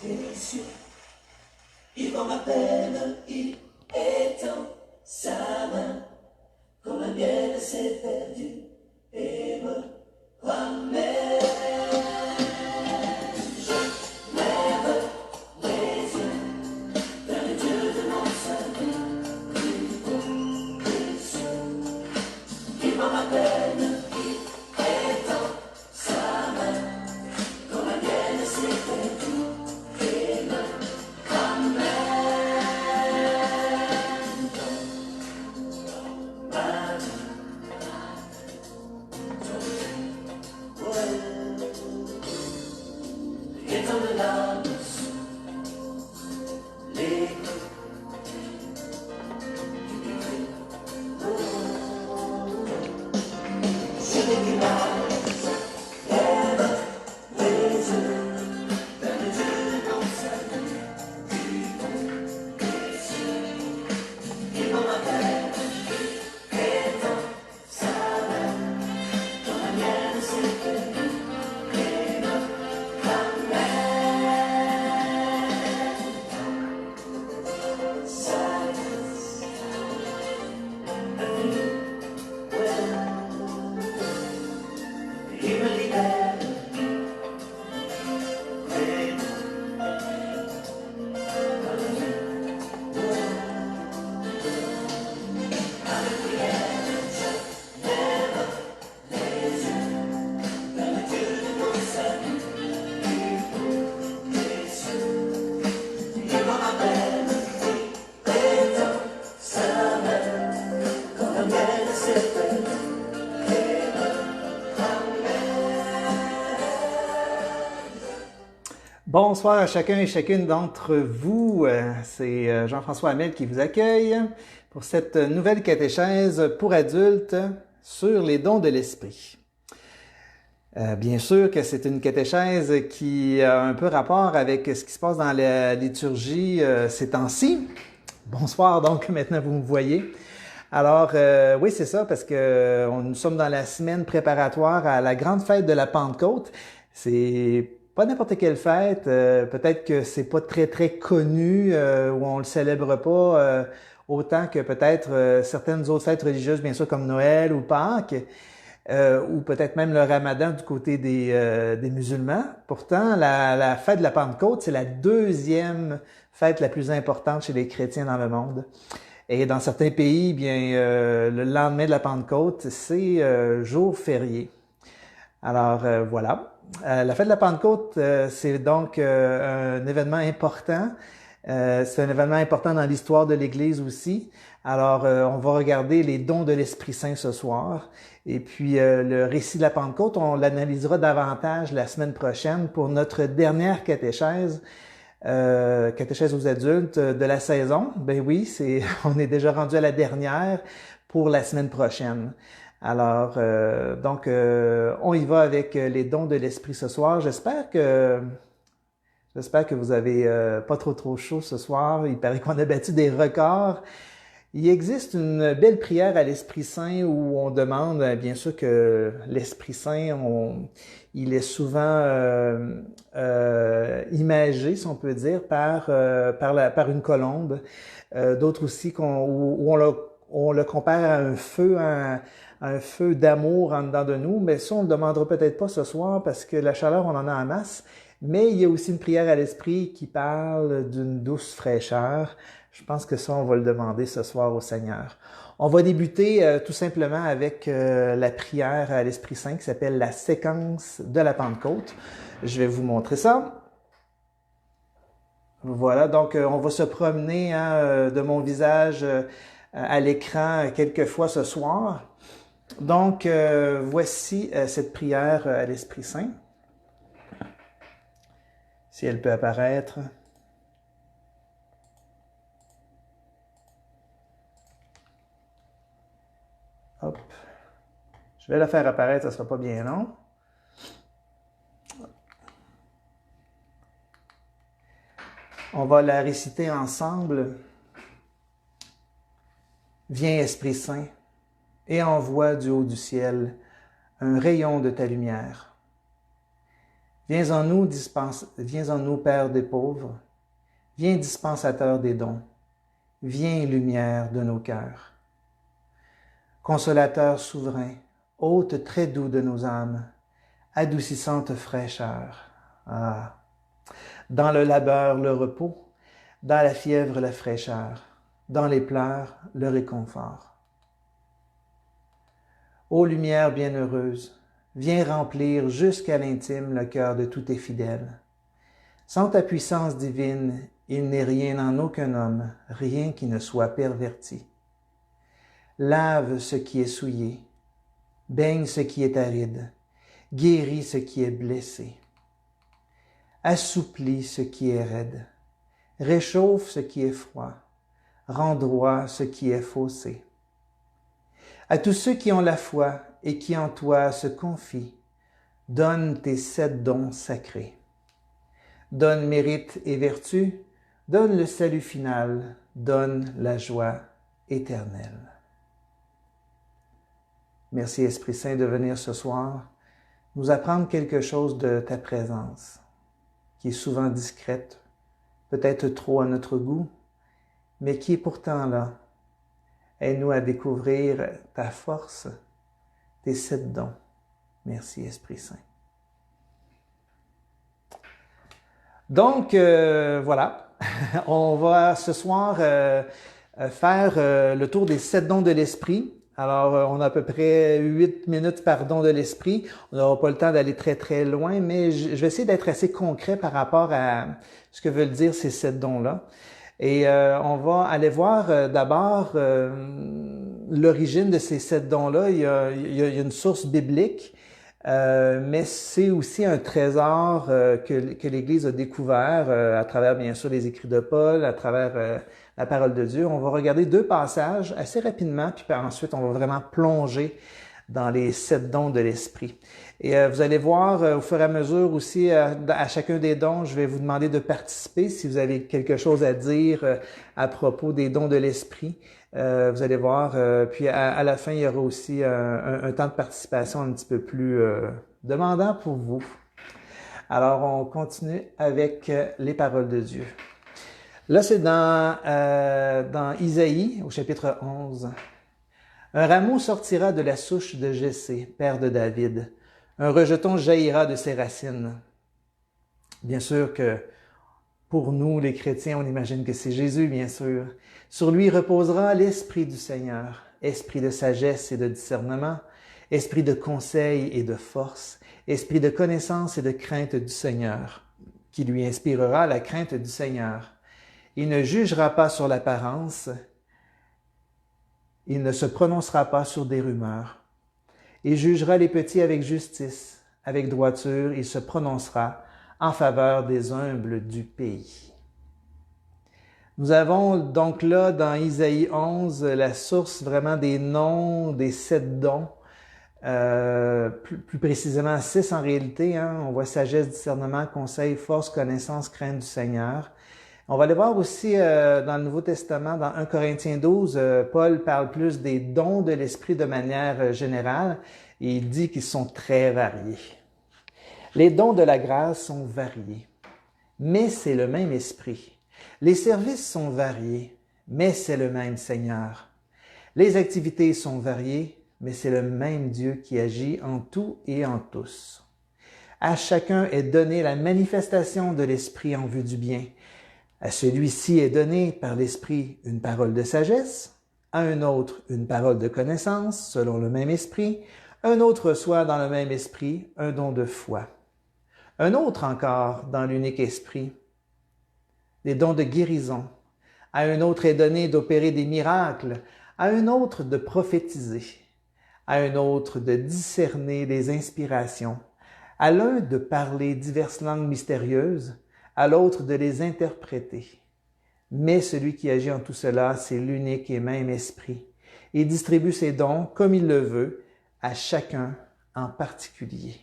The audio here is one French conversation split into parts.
délicieux. Yvan m'appelle, il étend sa main, comme un miel s'est perdu et me ramène. Je lève les yeux vers les dieux de mon salut, plus beau des cieux. Yvan m'appelle, il étend sa main, comme un miel s'est perdu et me ramène. Bonsoir à chacun et chacune d'entre vous. C'est Jean-François Hamel qui vous accueille pour cette nouvelle catéchèse pour adultes sur les dons de l'esprit. Bien sûr que c'est une catéchèse qui a un peu rapport avec ce qui se passe dans la liturgie ces temps-ci. Bonsoir, donc maintenant vous me voyez. Alors, oui, c'est ça, parce que nous sommes dans la semaine préparatoire à la grande fête de la Pentecôte. C'est pas n'importe quelle fête, peut-être que c'est pas très connu, ou on le célèbre pas autant que peut-être certaines autres fêtes religieuses, bien sûr, comme Noël ou Pâques, ou peut-être même le Ramadan du côté des musulmans. Pourtant, la fête de la Pentecôte, c'est la deuxième fête la plus importante chez les chrétiens dans le monde. Et dans certains pays, bien, le lendemain de la Pentecôte, c'est jour férié. Alors, voilà. La fête de la Pentecôte, c'est donc un événement important. C'est un événement important dans l'histoire de l'Église aussi. Alors, on va regarder les dons de l'Esprit Saint ce soir. Et puis, le récit de la Pentecôte, on l'analysera davantage la semaine prochaine pour notre dernière catéchèse. Catéchèse aux adultes de la saison. Ben oui, on est déjà rendu à la dernière pour la semaine prochaine. Alors, donc, on y va avec les dons de l'esprit ce soir. J'espère que vous avez pas trop chaud ce soir. Il paraît qu'on a battu des records. Il existe une belle prière à l'Esprit Saint où on demande, bien sûr que l'Esprit Saint, il est souvent imagé, si on peut dire, par une colombe. D'autres aussi où on le compare à un feu d'amour en dedans de nous. Mais ça, on ne le demandera peut-être pas ce soir parce que la chaleur, on en a en masse. Mais il y a aussi une prière à l'Esprit qui parle d'une douce fraîcheur. Je pense que ça, on va le demander ce soir au Seigneur. On va débuter tout simplement avec la prière à l'Esprit Saint qui s'appelle la séquence de la Pentecôte. Je vais vous montrer ça. Voilà, donc on va se promener de mon visage à l'écran quelques fois ce soir. Donc, voici cette prière à l'Esprit Saint. Si elle peut apparaître. Hop. Je vais la faire apparaître, ça ne sera pas bien long. On va la réciter ensemble. Viens, Esprit Saint, et envoie du haut du ciel un rayon de ta lumière. Viens en nous, Père des pauvres. Viens, dispensateur des dons. Viens, lumière de nos cœurs. Consolateur souverain, hôte très doux de nos âmes, adoucissante fraîcheur. Ah! Dans le labeur, le repos, dans la fièvre, la fraîcheur, dans les pleurs, le réconfort. Ô lumière bienheureuse, viens remplir jusqu'à l'intime le cœur de tous tes fidèles. Sans ta puissance divine, il n'est rien en aucun homme, rien qui ne soit perverti. Lave ce qui est souillé, baigne ce qui est aride, guéris ce qui est blessé. Assouplis ce qui est raide, réchauffe ce qui est froid, rends droit ce qui est faussé. À tous ceux qui ont la foi et qui en toi se confient, donne tes 7 dons sacrés. Donne mérite et vertu, donne le salut final, donne la joie éternelle. Merci Esprit Saint de venir ce soir nous apprendre quelque chose de ta présence, qui est souvent discrète, peut-être trop à notre goût, mais qui est pourtant là. Aide-nous à découvrir ta force, tes 7 dons. Merci Esprit Saint. Donc, voilà, on va ce soir faire le tour des 7 dons de l'Esprit. Alors, on a à peu près 8 minutes par don de l'Esprit. On n'aura pas le temps d'aller très, très loin, mais je vais essayer d'être assez concret par rapport à ce que veulent dire ces 7 dons-là. Et on va aller voir d'abord l'origine de ces 7 dons-là. Il y a une source biblique, mais c'est aussi un trésor que l'Église a découvert à travers, bien sûr, les écrits de Paul, à travers la parole de Dieu. On va regarder 2 passages assez rapidement, puis ensuite on va vraiment plonger dans les 7 dons de l'Esprit. Et vous allez voir au fur et à mesure aussi, à chacun des dons, je vais vous demander de participer si vous avez quelque chose à dire à propos des dons de l'Esprit. Vous allez voir, puis à la fin, il y aura aussi un temps de participation un petit peu plus demandant pour vous. Alors, on continue avec les paroles de Dieu. Là, c'est dans Isaïe, au chapitre 11. Un rameau sortira de la souche de Jessé, père de David. Un rejeton jaillira de ses racines. Bien sûr que pour nous, les chrétiens, on imagine que c'est Jésus, bien sûr. Sur lui reposera l'Esprit du Seigneur, esprit de sagesse et de discernement, esprit de conseil et de force, esprit de connaissance et de crainte du Seigneur, qui lui inspirera la crainte du Seigneur. Il ne jugera pas sur l'apparence, il ne se prononcera pas sur des rumeurs. Il jugera les petits avec justice, avec droiture, il se prononcera en faveur des humbles du pays. Nous avons donc là, dans Isaïe 11, la source vraiment des noms des 7 dons, plus précisément 6 en réalité. On voit sagesse, discernement, conseil, force, connaissance, crainte du Seigneur. On va aller voir aussi dans le Nouveau Testament, dans 1 Corinthiens 12, Paul parle plus des dons de l'Esprit de manière générale et il dit qu'ils sont très variés. Les dons de la grâce sont variés, mais c'est le même Esprit. Les services sont variés, mais c'est le même Seigneur. Les activités sont variées, mais c'est le même Dieu qui agit en tout et en tous. À chacun est donnée la manifestation de l'Esprit en vue du bien. À celui-ci est donné par l'Esprit une parole de sagesse, à un autre une parole de connaissance selon le même Esprit, un autre reçoit dans le même Esprit un don de foi. Un autre encore dans l'unique Esprit, des dons de guérison. À un autre est donné d'opérer des miracles, à un autre de prophétiser, à un autre de discerner des inspirations, à l'un de parler diverses langues mystérieuses, à l'autre de les interpréter. Mais celui qui agit en tout cela, c'est l'unique et même Esprit. Il distribue ses dons comme il le veut, à chacun en particulier.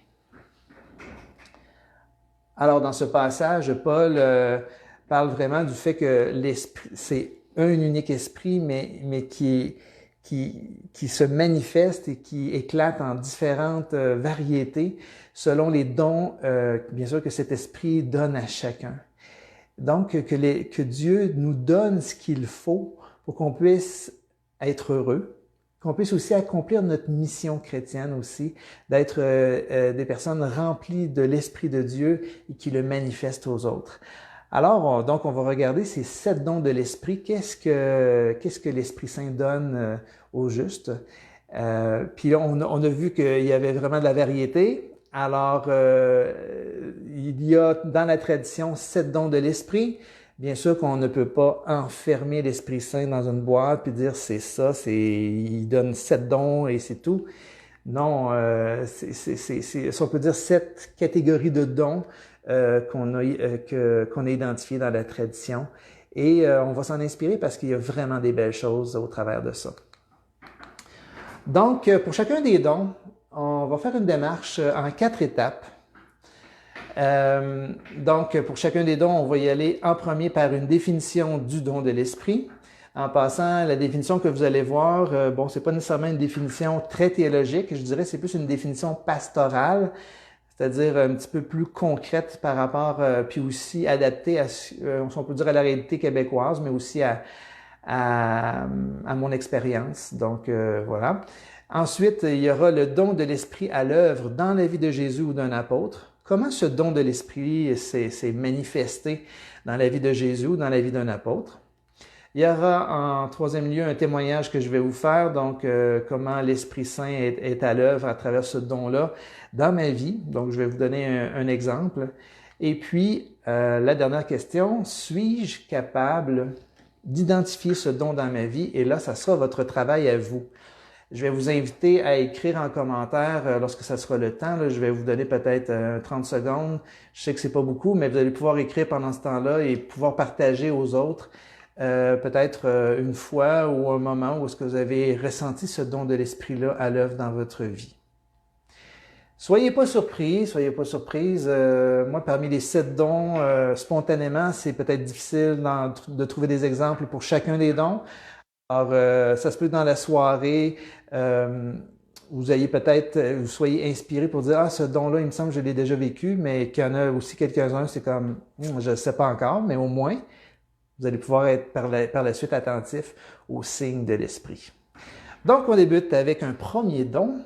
Alors, dans ce passage, Paul parle vraiment du fait que l'esprit, c'est un unique esprit, mais qui qui se manifeste et qui éclate en différentes variétés selon les dons, bien sûr, que cet esprit donne à chacun. Donc, que Dieu nous donne ce qu'il faut pour qu'on puisse être heureux, qu'on puisse aussi accomplir notre mission chrétienne aussi, d'être des personnes remplies de l'Esprit de Dieu et qui le manifestent aux autres. Alors, donc, on va regarder ces 7 dons de l'Esprit. Qu'est-ce que l'Esprit Saint donne aux justes? Puis on a vu qu'il y avait vraiment de la variété. Alors, il y a dans la tradition 7 dons de l'Esprit. Bien sûr qu'on ne peut pas enfermer l'Esprit Saint dans une boîte puis dire c'est ça, il donne 7 dons et c'est tout. Non, si on peut dire 7 catégories de dons qu'on a identifiées dans la tradition. Et on va s'en inspirer parce qu'il y a vraiment des belles choses au travers de ça. Donc, pour chacun des dons, on va faire une démarche en 4 étapes. Donc, pour chacun des dons, on va y aller en premier par une définition du don de l'Esprit. En passant, la définition que vous allez voir, bon, c'est pas nécessairement une définition très théologique, je dirais c'est plus une définition pastorale, c'est-à-dire un petit peu plus concrète par rapport, puis aussi adaptée à, on peut dire à la réalité québécoise, mais aussi à mon expérience. Donc, voilà. Ensuite, il y aura le don de l'Esprit à l'œuvre dans la vie de Jésus ou d'un apôtre. Comment ce don de l'Esprit s'est manifesté dans la vie de Jésus ou dans la vie d'un apôtre? Il y aura en 3e lieu un témoignage que je vais vous faire, donc comment l'Esprit Saint est à l'œuvre à travers ce don-là dans ma vie. Donc, je vais vous donner un exemple. Et puis, la dernière question, suis-je capable d'identifier ce don dans ma vie? Et là, ça sera votre travail à vous. Je vais vous inviter à écrire en commentaire lorsque ça sera le temps. Là, je vais vous donner peut-être 30 secondes. Je sais que c'est pas beaucoup, mais vous allez pouvoir écrire pendant ce temps-là et pouvoir partager aux autres peut-être une fois ou un moment où est-ce que vous avez ressenti ce don de l'Esprit-là à l'œuvre dans votre vie. Soyez pas surpris, soyez pas surprise. Moi, parmi les 7 dons, spontanément, c'est peut-être difficile de trouver des exemples pour chacun des dons. Alors, ça se peut dans la soirée, vous soyez inspiré pour dire « Ah, ce don-là, il me semble que je l'ai déjà vécu », mais qu'il y en a aussi quelques-uns, c'est comme « Je ne sais pas encore », mais au moins, vous allez pouvoir être par la suite attentif aux signes de l'Esprit. Donc, on débute avec un premier don,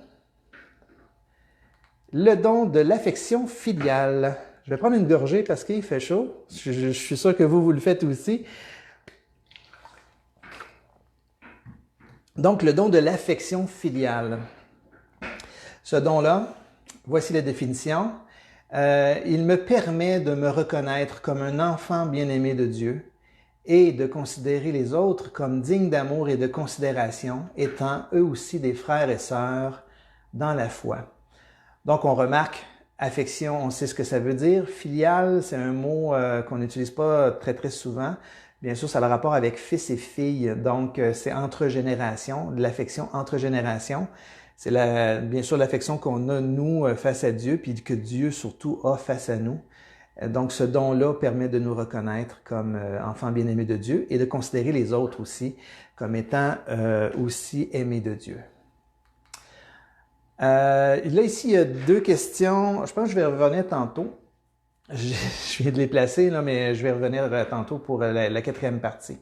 le don de l'affection filiale. Je vais prendre une gorgée parce qu'il fait chaud. Je suis sûr que vous le faites aussi. Donc, le don de l'affection filiale. Ce don-là, voici la définition. Il me permet de me reconnaître comme un enfant bien-aimé de Dieu et de considérer les autres comme dignes d'amour et de considération, étant eux aussi des frères et sœurs dans la foi. Donc, on remarque affection, on sait ce que ça veut dire. Filiale, c'est un mot qu'on n'utilise pas très, très souvent. Bien sûr, ça a le rapport avec fils et filles, donc c'est entre générations, de l'affection entre générations. C'est bien sûr l'affection qu'on a, nous, face à Dieu, puis que Dieu, surtout, a face à nous. Donc, ce don-là permet de nous reconnaître comme enfants bien-aimés de Dieu et de considérer les autres aussi comme étant aussi aimés de Dieu. Là, ici, il y a 2 questions. Je pense que je vais revenir tantôt. Je viens de les placer, là, mais je vais revenir tantôt pour la 4e partie.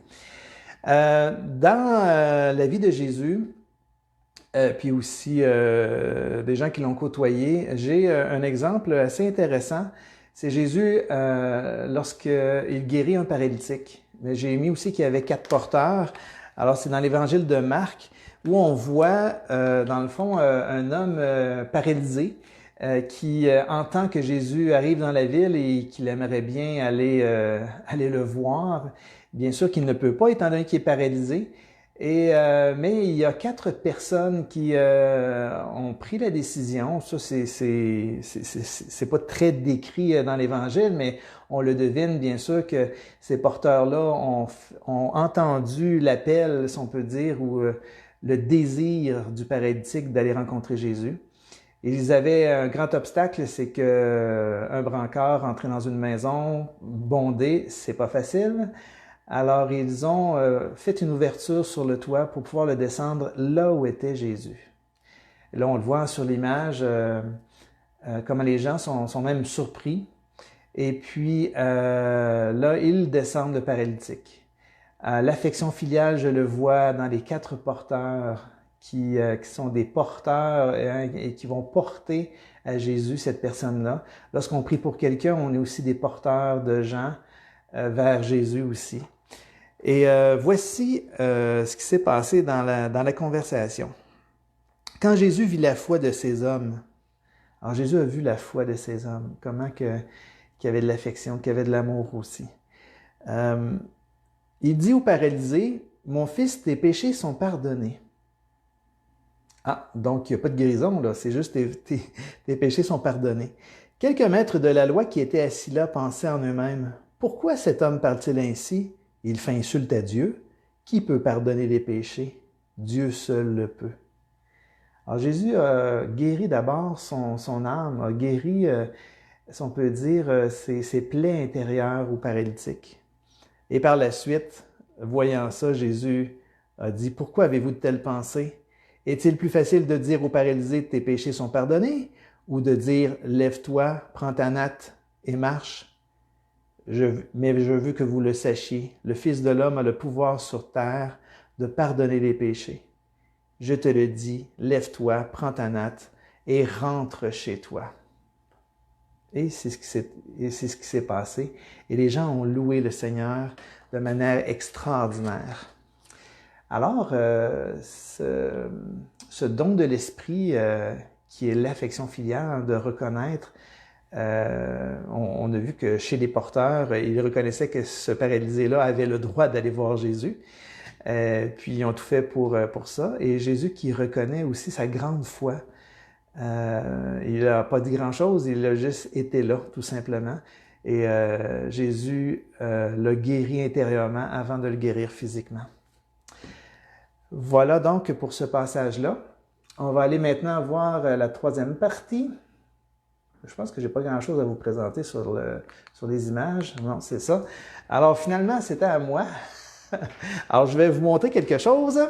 Dans la vie de Jésus, puis aussi des gens qui l'ont côtoyé, j'ai un exemple assez intéressant. C'est Jésus lorsqu'il guérit un paralytique. Mais j'ai mis aussi qu'il y avait 4 porteurs. Alors, c'est dans l'évangile de Marc où on voit, dans le fond, un homme paralysé qui entend que Jésus arrive dans la ville et qu'il aimerait bien aller le voir. Bien sûr qu'il ne peut pas, étant donné qu'il est paralysé. Mais il y a 4 personnes qui ont pris la décision. Ça, c'est pas très décrit dans l'Évangile, mais on le devine bien sûr que ces porteurs-là ont entendu l'appel, si on peut dire, ou le désir du paralytique d'aller rencontrer Jésus. Ils avaient un grand obstacle, c'est que un brancard entrer dans une maison bondée, c'est pas facile. Alors, ils ont fait une ouverture sur le toit pour pouvoir le descendre là où était Jésus. Et là, on le voit sur l'image, comment les gens sont même surpris. Et puis, là, ils descendent le paralytique. L'affection filiale, je le vois dans les 4 porteurs qui sont des porteurs et qui vont porter à Jésus cette personne-là. Lorsqu'on prie pour quelqu'un, on est aussi des porteurs de gens vers Jésus aussi. Et voici ce qui s'est passé dans la conversation. Quand Jésus vit la foi de ces hommes, alors Jésus a vu la foi de ces hommes, comment qu'il y avait de l'affection, qu'il y avait de l'amour aussi. Il dit au paralysé, « Mon fils, tes péchés sont pardonnés. » Ah, donc il n'y a pas de guérison, là, c'est juste tes péchés sont pardonnés. Quelques maîtres de la loi qui étaient assis là pensaient en eux-mêmes, « Pourquoi cet homme parle-t-il ainsi? Il fait insulte à Dieu. Qui peut pardonner les péchés? Dieu seul le peut. » Alors Jésus a guéri d'abord son âme, a guéri, si on peut dire, ses plaies intérieures au paralytique. Et par la suite, voyant ça, Jésus a dit, « Pourquoi avez-vous de telles pensées? Est-il plus facile de dire au paralysé, tes péchés sont pardonnés, ou de dire, lève-toi, prends ta natte et marche? Mais je veux que vous le sachiez, le Fils de l'homme a le pouvoir sur terre de pardonner les péchés. Je te le dis, lève-toi, prends ta natte et rentre chez toi. » Et c'est ce qui s'est passé. Et les gens ont loué le Seigneur de manière extraordinaire. Alors, ce don de l'esprit qui est l'affection filiale, de reconnaître, on a vu que chez les porteurs, ils reconnaissaient que ce paralysé-là avait le droit d'aller voir Jésus. Puis ils ont tout fait pour ça. Et Jésus qui reconnaît aussi sa grande foi. Il n'a pas dit grand-chose, il a juste été là, tout simplement. Et Jésus l'a guéri intérieurement avant de le guérir physiquement. Voilà donc pour ce passage-là. On va aller maintenant voir la 3e partie. Je pense que j'ai pas grand-chose à vous présenter sur les images. Non, c'est ça. Alors finalement, c'était à moi. Alors je vais vous montrer quelque chose.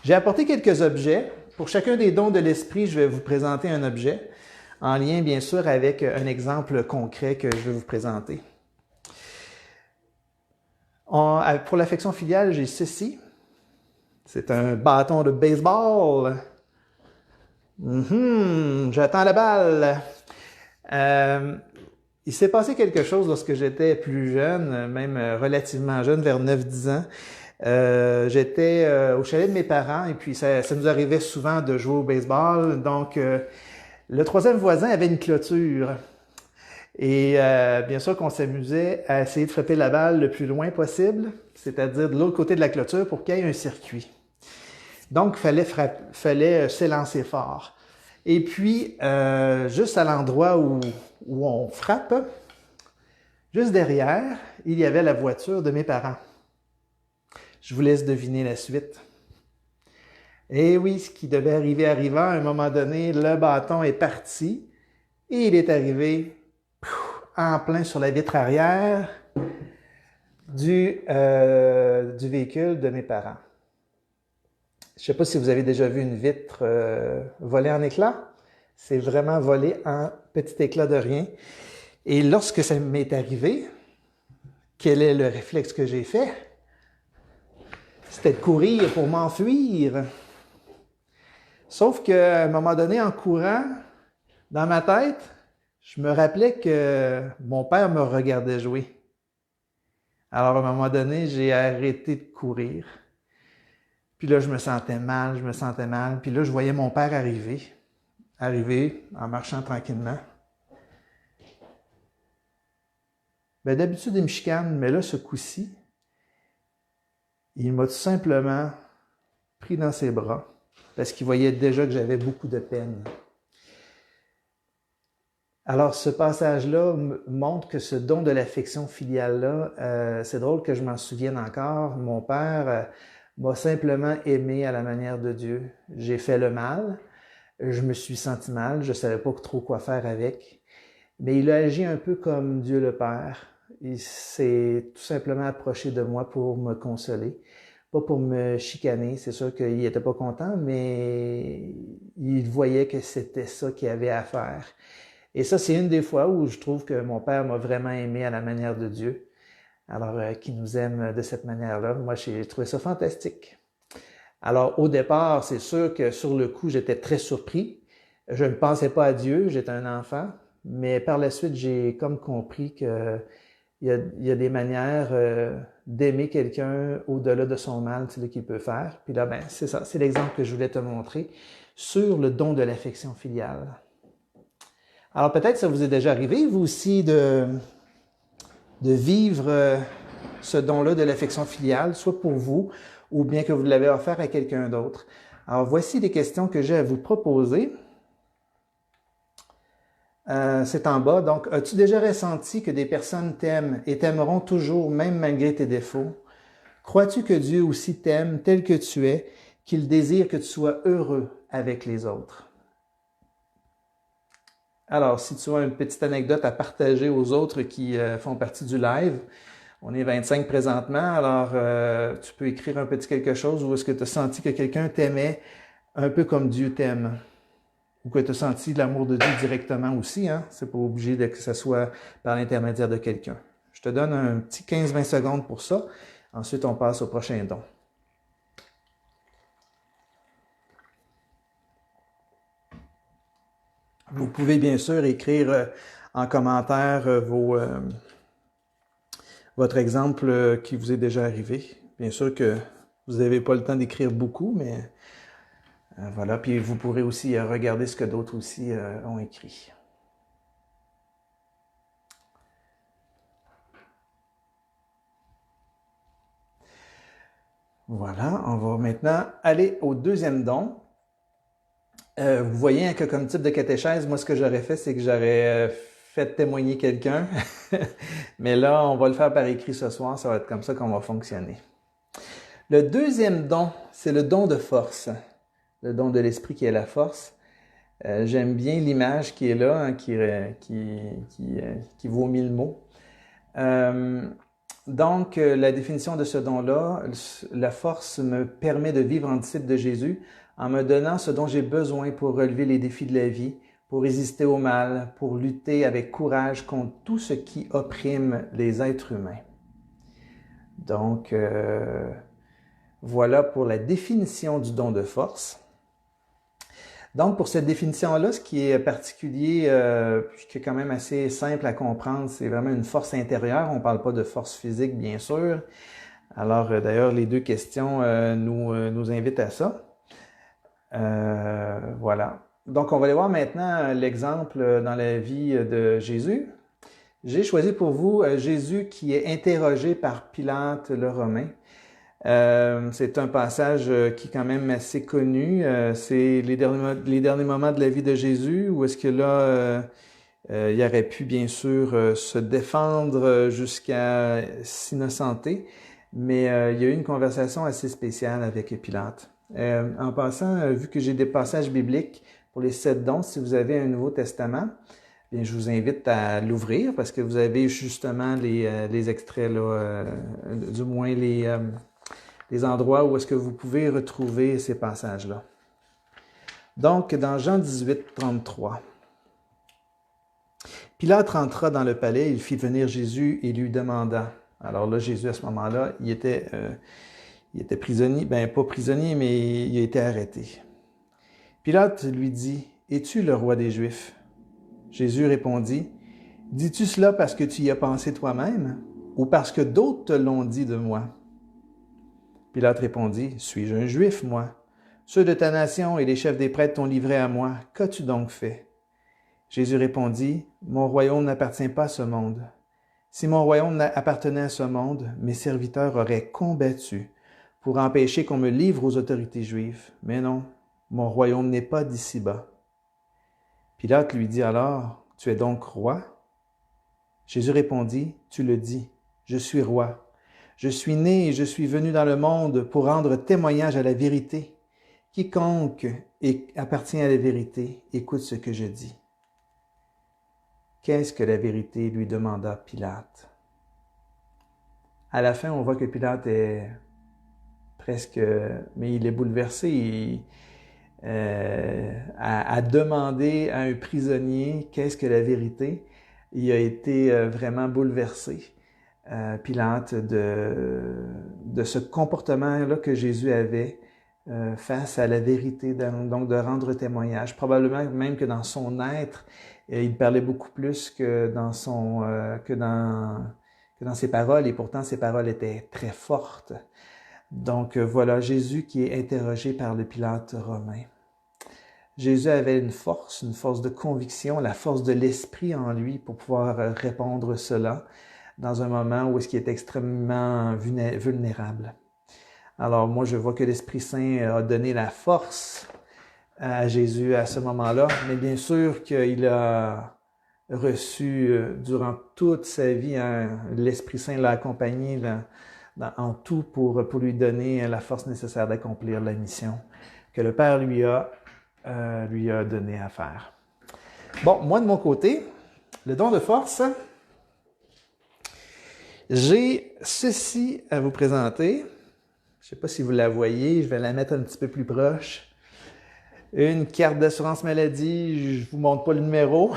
J'ai apporté quelques objets. Pour chacun des dons de l'esprit, je vais vous présenter un objet, en lien bien sûr avec un exemple concret que je vais vous présenter. Pour l'affection filiale, j'ai ceci. C'est un bâton de baseball. J'attends la balle. Il s'est passé quelque chose lorsque j'étais plus jeune, même relativement jeune, vers 9-10 ans. J'étais au chalet de mes parents et puis ça nous arrivait souvent de jouer au baseball. Donc, le 3e voisin avait une clôture. Et bien sûr qu'on s'amusait à essayer de frapper la balle le plus loin possible, c'est-à-dire de l'autre côté de la clôture pour qu'il y ait un circuit. Donc, il fallait s'élancer fort. Et puis, juste à l'endroit où on frappe, juste derrière, il y avait la voiture de mes parents. Je vous laisse deviner la suite. Et oui, ce qui devait arriver arriva, à un moment donné, le bâton est parti et il est arrivé en plein sur la vitre arrière du véhicule de mes parents. Je ne sais pas si vous avez déjà vu une vitre voler en éclats. C'est vraiment volé en petit éclat de rien. Et lorsque ça m'est arrivé, quel est le réflexe que j'ai fait? C'était de courir pour m'enfuir. Sauf qu'à un moment donné, en courant, dans ma tête, je me rappelais que mon père me regardait jouer. Alors, à un moment donné, j'ai arrêté de courir. Puis là, je me sentais mal. Puis là, je voyais mon père arriver en marchant tranquillement. Ben, d'habitude, il me chicane, mais là, ce coup-ci, il m'a tout simplement pris dans ses bras parce qu'il voyait déjà que j'avais beaucoup de peine. Alors, ce passage-là montre que ce don de l'affection filiale-là, c'est drôle que je m'en souvienne encore. Mon père m'a simplement aimé à la manière de Dieu. J'ai fait le mal, je me suis senti mal, je ne savais pas trop quoi faire avec. mais il a agi un peu comme Dieu le Père. Il s'est tout simplement approché de moi pour me consoler, pas pour me chicaner. C'est sûr qu'il n'était pas content, mais il voyait que c'était ça qu'il avait à faire. Et ça, c'est une des fois où je trouve que mon père m'a vraiment aimé à la manière de Dieu. Alors, qu'il nous aime de cette manière-là, moi, j'ai trouvé ça fantastique. Alors, au départ, c'est sûr que sur le coup, j'étais très surpris. Je ne pensais pas à Dieu, j'étais un enfant, mais par la suite, j'ai comme compris que il y a des manières d'aimer quelqu'un au-delà de son mal, tu sais, qu'il peut faire. Puis là, ben, c'est ça, c'est l'exemple que je voulais te montrer sur le don de l'affection filiale. Alors peut-être ça vous est déjà arrivé, vous aussi, de vivre ce don-là de l'affection filiale, soit pour vous, ou bien que vous l'avez offert à quelqu'un d'autre. Alors voici les questions que j'ai à vous proposer. C'est en bas. Donc, as-tu déjà ressenti que des personnes t'aiment et t'aimeront toujours, même malgré tes défauts? Crois-tu que Dieu aussi t'aime tel que tu es, qu'il désire que tu sois heureux avec les autres? Alors, si tu as une petite anecdote à partager aux autres qui font partie du live, on est 25 présentement, alors tu peux écrire un petit quelque chose où est-ce que tu as senti que quelqu'un t'aimait un peu comme Dieu t'aime? Ou que tu as senti l'amour de Dieu directement aussi, hein? C'est pas obligé que ce soit par l'intermédiaire de quelqu'un. Je te donne un petit 15-20 secondes pour ça. Ensuite, on passe au prochain don. Vous pouvez bien sûr écrire en commentaire votre exemple qui vous est déjà arrivé. Bien sûr que vous n'avez pas le temps d'écrire beaucoup, mais voilà. Puis vous pourrez aussi regarder ce que d'autres aussi ont écrit. Voilà, on va maintenant aller au deuxième don. Vous voyez hein, que comme type de catéchèse, moi ce que j'aurais fait, c'est que j'aurais fait témoigner quelqu'un. Mais là, on va le faire par écrit ce soir, ça va être comme ça qu'on va fonctionner. Le deuxième don, c'est le don de force. Le don de l'esprit qui est la force. J'aime bien l'image qui est là, hein, qui vaut 1000 mots. Donc, la définition de ce don-là, la force me permet de vivre en disciple de Jésus en me donnant ce dont j'ai besoin pour relever les défis de la vie, pour résister au mal, pour lutter avec courage contre tout ce qui opprime les êtres humains. Donc, voilà pour la définition du don de force. Donc, pour cette définition-là, ce qui est particulier, qui est quand même assez simple à comprendre, c'est vraiment une force intérieure. On ne parle pas de force physique, bien sûr. Alors, d'ailleurs, les deux questions nous invitent à ça. Voilà. Donc, on va aller voir maintenant l'exemple dans la vie de Jésus. J'ai choisi pour vous Jésus qui est interrogé par Pilate le Romain. C'est un passage qui est quand même assez connu. C'est les derniers moments de la vie de Jésus où est-ce que là, il aurait pu bien sûr se défendre jusqu'à s'innocenter, mais il y a eu une conversation assez spéciale avec Pilate. En passant, vu que j'ai des passages bibliques pour les 7 dons, si vous avez un Nouveau Testament, bien, je vous invite à l'ouvrir parce que vous avez justement les extraits, là, du moins les endroits où est-ce que vous pouvez retrouver ces passages-là. Donc, dans Jean 18, 33. Pilate rentra dans le palais, il fit venir Jésus et lui demanda. Alors là, Jésus, à ce moment-là, il était prisonnier, pas prisonnier, mais il a été arrêté. Pilate lui dit, « Es-tu le roi des Juifs? » Jésus répondit, « Dis-tu cela parce que tu y as pensé toi-même, ou parce que d'autres te l'ont dit de moi? » Pilate répondit, « Suis-je un Juif, moi? Ceux de ta nation et les chefs des prêtres t'ont livré à moi. Qu'as-tu donc fait? » Jésus répondit, « Mon royaume n'appartient pas à ce monde. Si mon royaume appartenait à ce monde, mes serviteurs auraient combattu pour empêcher qu'on me livre aux autorités juives. Mais non, mon royaume n'est pas d'ici-bas. » Pilate lui dit alors, « Tu es donc roi? » Jésus répondit, « Tu le dis, je suis roi. Je suis né et je suis venu dans le monde pour rendre témoignage à la vérité. Quiconque, appartient à la vérité, écoute ce que je dis. » Qu'est-ce que la vérité? Lui demanda Pilate. À la fin, on voit que Pilate est presque, mais il est bouleversé. À demander à un prisonnier qu'est-ce que la vérité, il a été vraiment bouleversé. Pilate de ce comportement-là que Jésus avait face à la vérité, donc de rendre témoignage. Probablement même que dans son être, il parlait beaucoup plus que dans ses paroles, et pourtant ses paroles étaient très fortes. Donc voilà Jésus qui est interrogé par le Pilate romain. Jésus avait une force de conviction, la force de l'esprit en lui pour pouvoir répondre cela dans un moment où il est extrêmement vulnérable. Alors moi, je vois que l'Esprit Saint a donné la force à Jésus à ce moment-là, mais bien sûr qu'il a reçu durant toute sa vie, l'Esprit Saint l'a accompagné en tout pour lui donner la force nécessaire d'accomplir la mission que le Père lui a donné à faire. Bon, moi de mon côté, le don de force, j'ai ceci à vous présenter. Je ne sais pas si vous la voyez, je vais la mettre un petit peu plus proche. Une carte d'assurance maladie, je ne vous montre pas le numéro.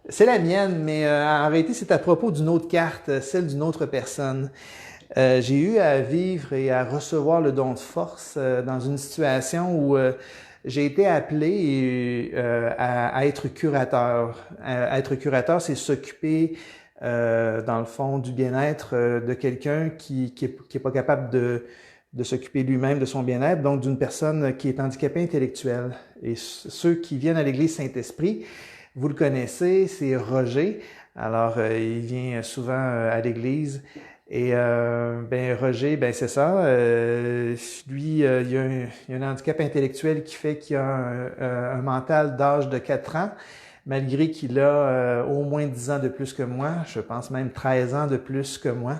C'est la mienne, mais en réalité, c'est à propos d'une autre carte, celle d'une autre personne. J'ai eu à vivre et à recevoir le don de force dans une situation où j'ai été appelé à être curateur. Être curateur, c'est s'occuper, dans le fond, du bien-être de quelqu'un qui est pas capable de s'occuper lui-même de son bien-être, donc d'une personne qui est handicapée intellectuelle. Et ceux qui viennent à l'Église Saint-Esprit, vous le connaissez, c'est Roger. Alors, il vient souvent à l'Église. Et Roger, c'est ça. Lui, il a un handicap intellectuel qui fait qu'il a un mental d'âge de 4 ans, malgré qu'il a au moins 10 ans de plus que moi, je pense même 13 ans de plus que moi.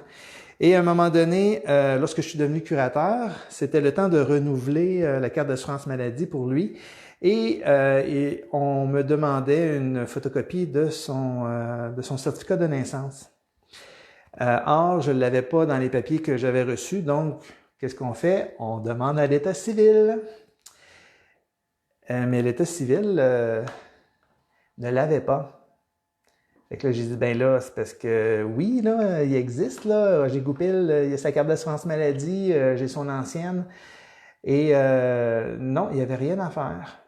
Et à un moment donné, lorsque je suis devenu curateur, c'était le temps de renouveler la carte d'assurance maladie pour lui. Et on me demandait une photocopie de son certificat de naissance. Or, je ne l'avais pas dans les papiers que j'avais reçus, donc qu'est-ce qu'on fait? On demande à l'État civil. Mais l'État civil ne l'avait pas. Fait que là, j'ai dit, c'est parce que oui, là, il existe, là, Roger Goupil, il a sa carte d'assurance maladie, j'ai son ancienne. Et non, il n'y avait rien à faire.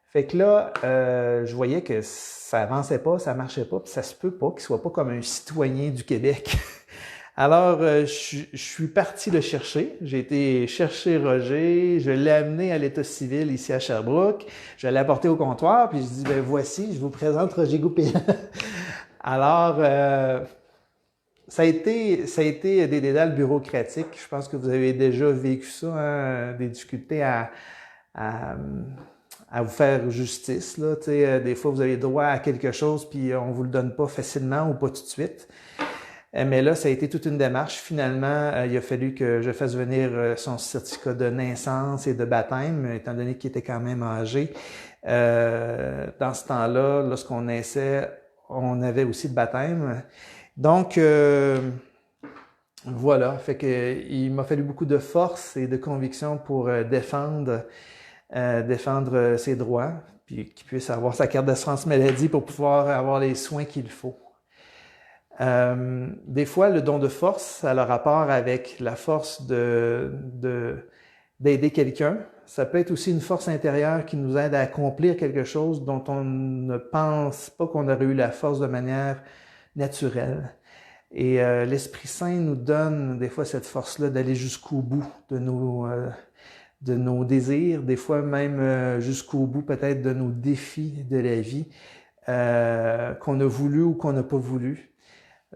Fait que là, je voyais que ça avançait pas, ça marchait pas, puis ça se peut pas qu'il soit pas comme un citoyen du Québec. Alors, je suis parti le chercher. J'ai été chercher Roger, je l'ai amené à l'État civil ici à Sherbrooke, je l'ai apporté au comptoir, puis je dis, voici, je vous présente Roger Goupil. Alors, ça a été des dédales bureaucratiques. Je pense que vous avez déjà vécu ça, hein, des difficultés à vous faire justice. Là. Des fois, vous avez droit à quelque chose, puis on vous le donne pas facilement ou pas tout de suite. Mais là, ça a été toute une démarche. Finalement, il a fallu que je fasse venir son certificat de naissance et de baptême, étant donné qu'il était quand même âgé. Dans ce temps-là, lorsqu'on naissait, on avait aussi le baptême. Donc, voilà. Fait que il m'a fallu beaucoup de force et de conviction pour défendre ses droits, puis qu'il puisse avoir sa carte d'assurance maladie pour pouvoir avoir les soins qu'il faut. Des fois, le don de force, ça a le rapport avec la force d'aider quelqu'un. Ça peut être aussi une force intérieure qui nous aide à accomplir quelque chose dont on ne pense pas qu'on aurait eu la force de manière naturelle. Et l'Esprit Saint nous donne des fois cette force-là d'aller jusqu'au bout de nos désirs, des fois même jusqu'au bout peut-être de nos défis de la vie qu'on a voulu ou qu'on n'a pas voulu.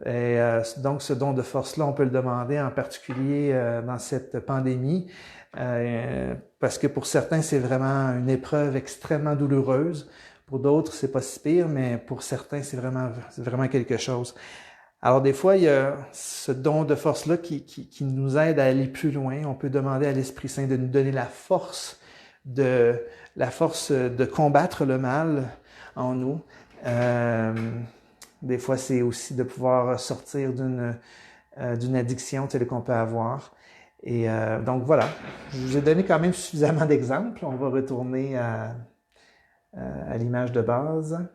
Et donc, ce don de force-là, on peut le demander en particulier dans cette pandémie parce que pour certains, c'est vraiment une épreuve extrêmement douloureuse. Pour d'autres, c'est pas si pire, mais pour certains, c'est vraiment quelque chose. Alors, des fois, il y a ce don de force-là qui nous aide à aller plus loin. On peut demander à l'Esprit Saint de nous donner la force de combattre le mal en nous. Des fois, c'est aussi de pouvoir sortir d'une addiction telle qu'on peut avoir. Et donc voilà, je vous ai donné quand même suffisamment d'exemples. On va retourner à l'image de base.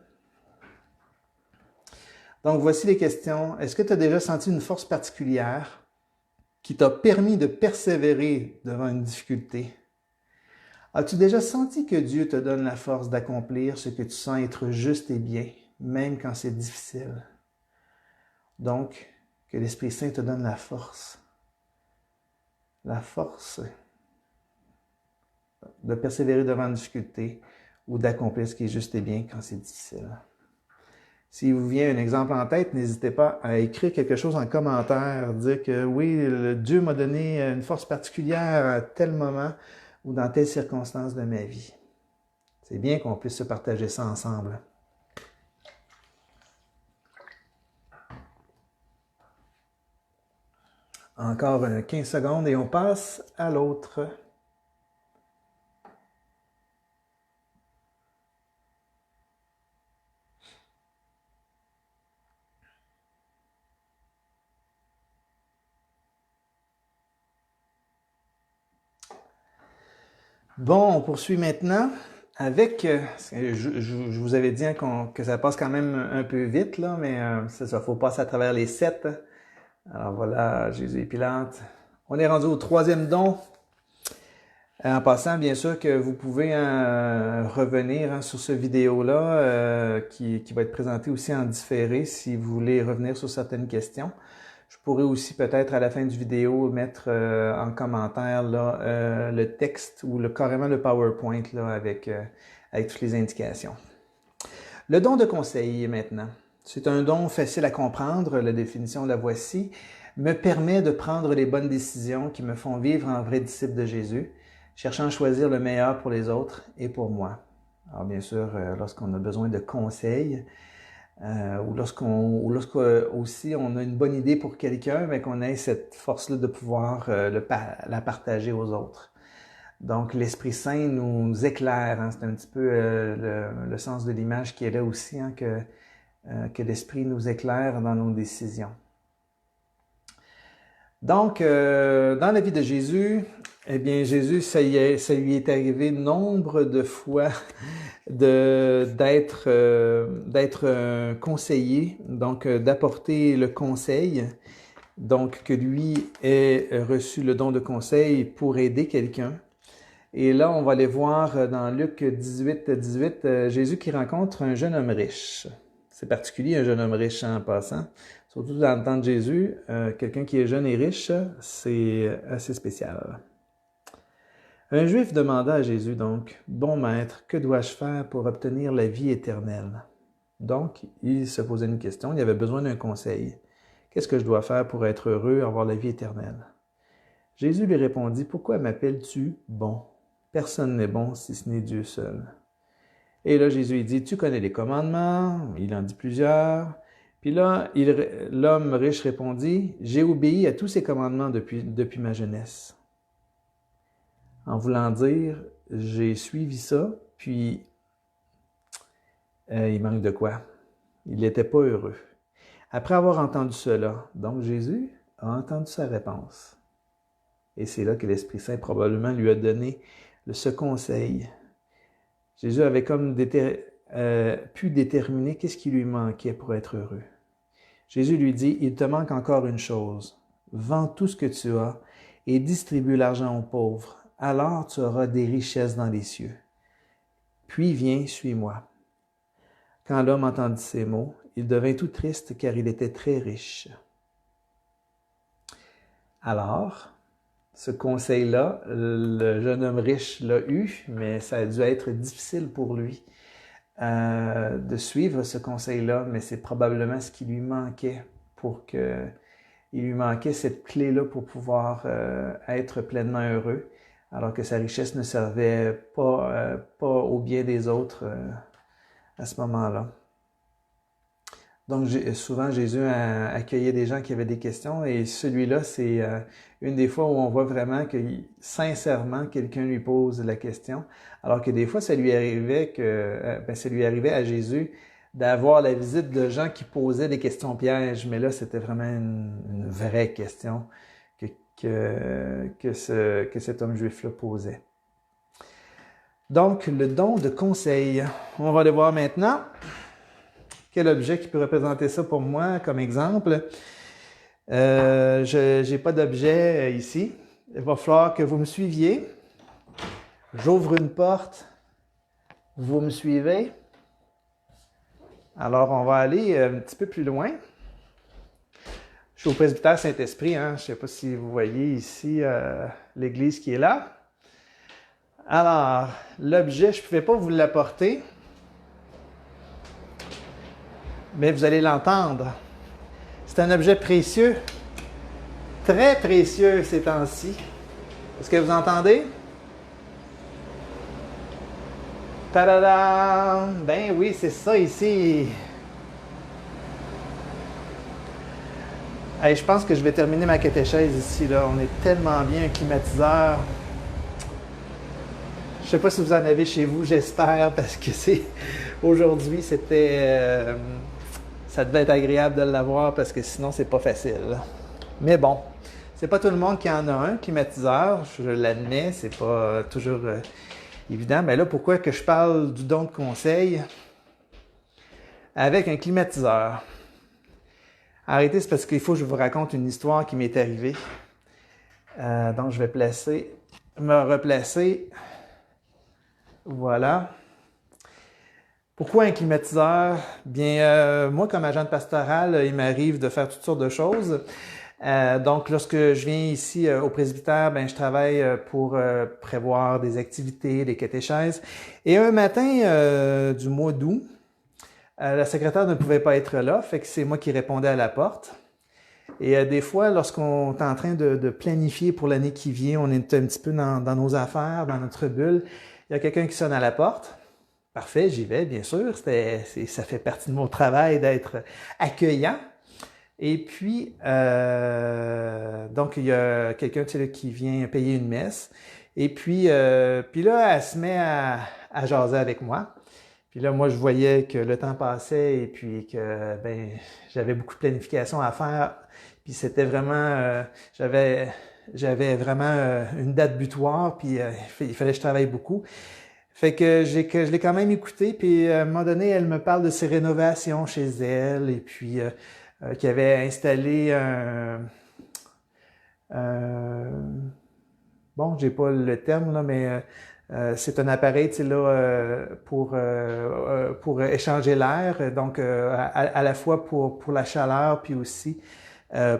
Donc voici les questions. Est-ce que tu as déjà senti une force particulière qui t'a permis de persévérer devant une difficulté? As-tu déjà senti que Dieu te donne la force d'accomplir ce que tu sens être juste et bien, même quand c'est difficile? Donc, que l'Esprit Saint te donne la force de persévérer devant une difficulté ou d'accomplir ce qui est juste et bien quand c'est difficile. S'il vous vient un exemple en tête, n'hésitez pas à écrire quelque chose en commentaire, dire que oui, Dieu m'a donné une force particulière à tel moment ou dans telle circonstance de ma vie. C'est bien qu'on puisse se partager ça ensemble. Encore 15 secondes et on passe à l'autre. Bon, on poursuit maintenant avec, je vous avais dit que ça passe quand même un peu vite, là, mais c'est ça, il faut passer à travers les 7. Alors voilà, Jésus et Pilate. On est rendu au 3e don. En passant, bien sûr que vous pouvez revenir sur ce vidéo-là qui va être présenté aussi en différé si vous voulez revenir sur certaines questions. Je pourrais aussi peut-être à la fin du vidéo mettre en commentaire là, le texte ou carrément le PowerPoint là, avec toutes les indications. Le don de conseil maintenant. C'est un don facile à comprendre, la définition la voici, me permet de prendre les bonnes décisions qui me font vivre en vrai disciple de Jésus, cherchant à choisir le meilleur pour les autres et pour moi. Alors bien sûr, lorsqu'on a besoin de conseils, ou lorsqu'on aussi on a une bonne idée pour quelqu'un, mais qu'on ait cette force-là de pouvoir la partager aux autres. Donc l'Esprit Saint nous éclaire, hein, c'est un petit peu le sens de l'image qui est là aussi, hein, que l'Esprit nous éclaire dans nos décisions. Donc, dans la vie de Jésus, eh bien, Jésus, ça lui est arrivé nombre de fois d'être un conseiller, donc d'apporter le conseil, donc que lui ait reçu le don de conseil pour aider quelqu'un. Et là, on va aller voir dans Luc 18, Jésus qui rencontre un jeune homme riche. C'est particulier, un jeune homme riche en passant. Surtout dans le temps de Jésus, quelqu'un qui est jeune et riche, c'est assez spécial. Un Juif demanda à Jésus donc, « Bon maître, que dois-je faire pour obtenir la vie éternelle? » Donc, il se posait une question, il avait besoin d'un conseil. Qu'est-ce que je dois faire pour être heureux, avoir la vie éternelle? Jésus lui répondit, « Pourquoi m'appelles-tu bon? Personne n'est bon si ce n'est Dieu seul. » Et là, Jésus il dit, « Tu connais les commandements. » Il en dit plusieurs. Puis là, l'homme riche répondit, « J'ai obéi à tous ces commandements depuis ma jeunesse. » En voulant dire, j'ai suivi ça, puis il manque de quoi? Il n'était pas heureux. Après avoir entendu cela, donc Jésus a entendu sa réponse. Et c'est là que l'Esprit Saint probablement lui a donné ce conseil. Jésus avait comme pu déterminer qu'est-ce qui lui manquait pour être heureux. Jésus lui dit, « Il te manque encore une chose. Vends tout ce que tu as et distribue l'argent aux pauvres. Alors tu auras des richesses dans les cieux. Puis viens, suis-moi. » Quand l'homme entendit ces mots, il devint tout triste car il était très riche. Alors, ce conseil-là, le jeune homme riche l'a eu, mais ça a dû être difficile pour lui de suivre ce conseil-là, mais c'est probablement ce qui lui manquait il lui manquait cette clé-là pour pouvoir être pleinement heureux, alors que sa richesse ne servait pas au bien des autres à ce moment-là. Donc, souvent, Jésus accueillait des gens qui avaient des questions et celui-là, c'est une des fois où on voit vraiment que sincèrement, quelqu'un lui pose la question, alors que des fois, ça lui arrivait à Jésus d'avoir la visite de gens qui posaient des questions pièges, mais là, c'était vraiment une vraie question que cet homme juif-là posait. Donc, le don de conseil. On va aller voir maintenant quel objet qui peut représenter ça pour moi comme exemple. Je n'ai pas d'objet ici. Il va falloir que vous me suiviez. J'ouvre une porte. Vous me suivez. Alors, on va aller un petit peu plus loin. Je suis au presbytère Saint-Esprit. Je ne sais pas si vous voyez ici l'église qui est là. Alors, l'objet, je ne pouvais pas vous l'apporter, mais vous allez l'entendre. C'est un objet précieux, très précieux ces temps-ci. Est-ce que vous entendez? Tadadam! Ben oui, c'est ça ici. Hey, je pense que je vais terminer ma catéchèse ici. Là. On est tellement bien, un climatiseur. Je ne sais pas si vous en avez chez vous, j'espère, parce que aujourd'hui, ça devait être agréable de l'avoir, parce que sinon, c'est pas facile. Mais bon, c'est pas tout le monde qui en a un, climatiseur, je l'admets, c'est pas toujours évident. Mais là, pourquoi que je parle du don de conseil avec un climatiseur? Arrêtez, c'est parce qu'il faut que je vous raconte une histoire qui m'est arrivée. Donc, je vais me replacer. Voilà. Pourquoi un climatiseur? Bien, moi, comme agent pastoral, il m'arrive de faire toutes sortes de choses. Donc, lorsque je viens ici au presbytère, je travaille pour prévoir des activités, des catéchèses. Et un matin du mois d'août, la secrétaire ne pouvait pas être là, fait que c'est moi qui répondais à la porte. Et des fois, lorsqu'on est en train de planifier pour l'année qui vient, on est un petit peu dans nos affaires, dans notre bulle. Il y a quelqu'un qui sonne à la porte. Parfait, j'y vais, bien sûr. Ça fait partie de mon travail d'être accueillant. Et puis, donc, il y a quelqu'un qui vient payer une messe. Et puis là, elle se met à jaser avec moi. Puis là, moi, je voyais que le temps passait et puis que j'avais beaucoup de planification à faire. Puis c'était vraiment, j'avais vraiment une date butoir, puis il fallait que je travaille beaucoup. Fait que je l'ai quand même écouté, puis à un moment donné, elle me parle de ses rénovations chez elle, et puis qu'elle avait installé bon, j'ai pas le terme, là, mais c'est un appareil là, pour échanger l'air, donc à la fois pour la chaleur, puis aussi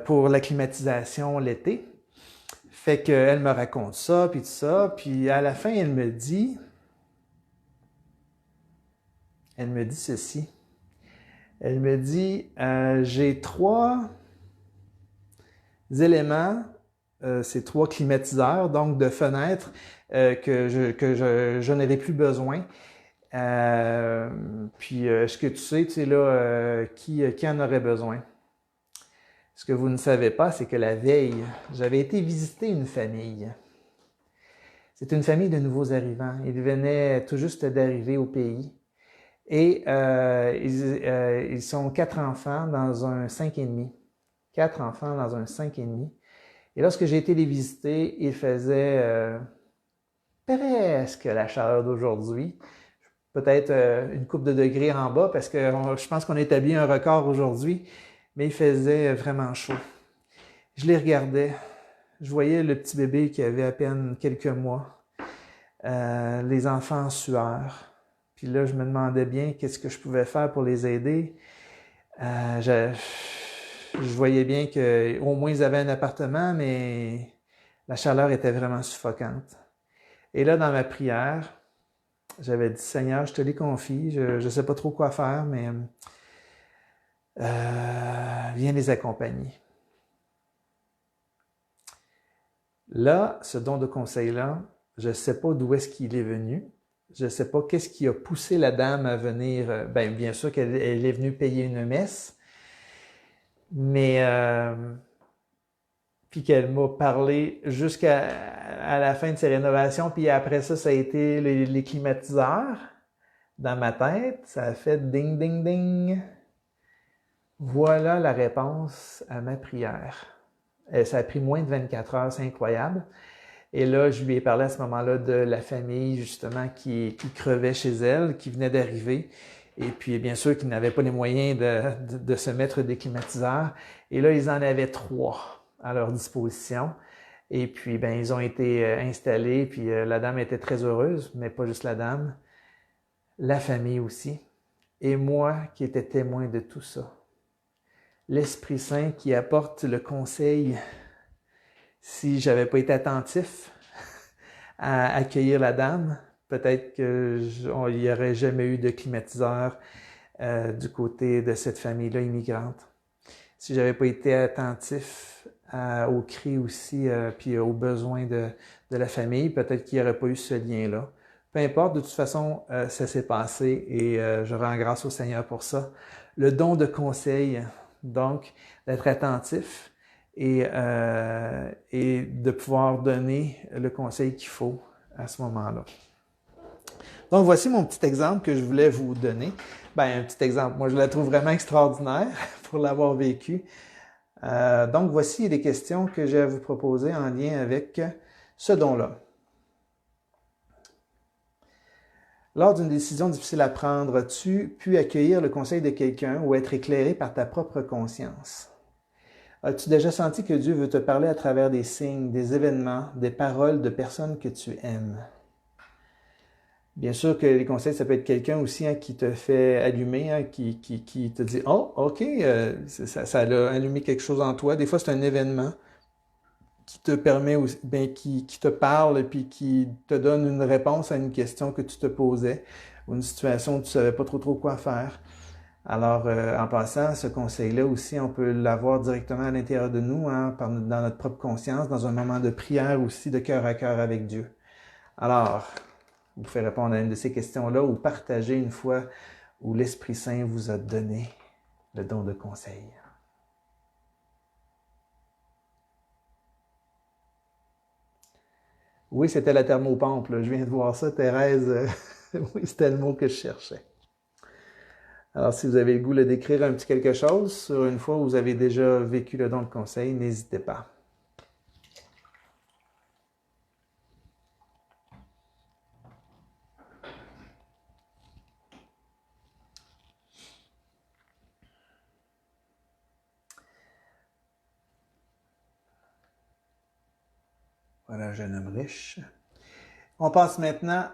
pour la climatisation l'été. Fait qu'elle me raconte ça, puis tout ça, puis à la fin, elle me dit ceci. Elle me dit, j'ai 3 éléments, ces 3 climatiseurs, donc de fenêtres, que je n'avais plus besoin. Puis, est-ce que tu sais là, qui en aurait besoin? Ce que vous ne savez pas, c'est que la veille, j'avais été visiter une famille. C'est une famille de nouveaux arrivants. Ils venaient tout juste d'arriver au pays. Et ils sont 4 enfants dans un 5,5. 4 enfants dans un 5,5. Et lorsque j'ai été les visiter, il faisait presque la chaleur d'aujourd'hui. Peut-être une couple de degrés en bas, parce que je pense qu'on a établi un record aujourd'hui. Mais il faisait vraiment chaud. Je les regardais. Je voyais le petit bébé qui avait à peine quelques mois. Les enfants en sueur. Puis là, je me demandais bien qu'est-ce que je pouvais faire pour les aider. Je voyais bien qu'au moins ils avaient un appartement, mais la chaleur était vraiment suffocante. Et là, dans ma prière, j'avais dit, Seigneur, je te les confie. Je ne sais pas trop quoi faire, mais viens les accompagner. Là, ce don de conseil-là, je ne sais pas d'où est-ce qu'il est venu. Je ne sais pas qu'est-ce qui a poussé la dame à venir. Bien sûr qu'elle est venue payer une messe, mais puis qu'elle m'a parlé jusqu'à la fin de ses rénovations, puis après ça, ça a été les climatiseurs. Dans ma tête, ça a fait ding, ding, ding. Voilà la réponse à ma prière. Ça a pris moins de 24 heures, c'est incroyable. Et là, je lui ai parlé à ce moment-là de la famille, justement, qui crevait chez elle, qui venait d'arriver. Et puis, bien sûr, qu'ils n'avaient pas les moyens de se mettre des climatiseurs. Et là, ils en avaient 3 à leur disposition. Et puis, ben, ils ont été installés. Puis, la dame était très heureuse, mais pas juste la dame, la famille aussi. Et moi qui étais témoin de tout ça. L'Esprit Saint qui apporte le conseil, si j'avais pas été attentif à accueillir la dame, peut-être qu'il n'y aurait jamais eu de climatiseur du côté de cette famille-là immigrante. Si j'avais pas été attentif aux cris aussi, puis aux besoins de la famille, peut-être qu'il n'y aurait pas eu ce lien-là. Peu importe, de toute façon, ça s'est passé et je rends grâce au Seigneur pour ça. Le don de conseil, donc, d'être attentif et de pouvoir donner le conseil qu'il faut à ce moment-là. Donc, voici mon petit exemple que je voulais vous donner. Ben, un petit exemple. Moi, je la trouve vraiment extraordinaire pour l'avoir vécu. Donc, voici les questions que j'ai à vous proposer en lien avec ce don-là. Lors d'une décision difficile à prendre, as-tu pu accueillir le conseil de quelqu'un ou être éclairé par ta propre conscience? As-tu déjà senti que Dieu veut te parler à travers des signes, des événements, des paroles de personnes que tu aimes? Bien sûr que les conseils, ça peut être quelqu'un aussi qui te fait allumer, qui te dit « Oh, OK, ça a allumé quelque chose en toi. » Des fois, c'est un événement qui te permet, qui te parle et puis qui te donne une réponse à une question que tu te posais ou une situation où tu ne savais pas trop quoi faire. Alors, en passant, ce conseil-là aussi, on peut l'avoir directement à l'intérieur de nous, dans notre propre conscience, dans un moment de prière aussi, de cœur à cœur avec Dieu. Alors, vous pouvez répondre à une de ces questions-là ou partager une fois où l'Esprit Saint vous a donné le don de conseil. Oui, c'était la thermopompe, là. Je viens de voir ça, Thérèse. Oui, c'était le mot que je cherchais. Alors, si vous avez le goût de d'écrire un petit quelque chose sur une fois où vous avez déjà vécu le don de conseil, n'hésitez pas. Voilà, jeune homme riche. On passe maintenant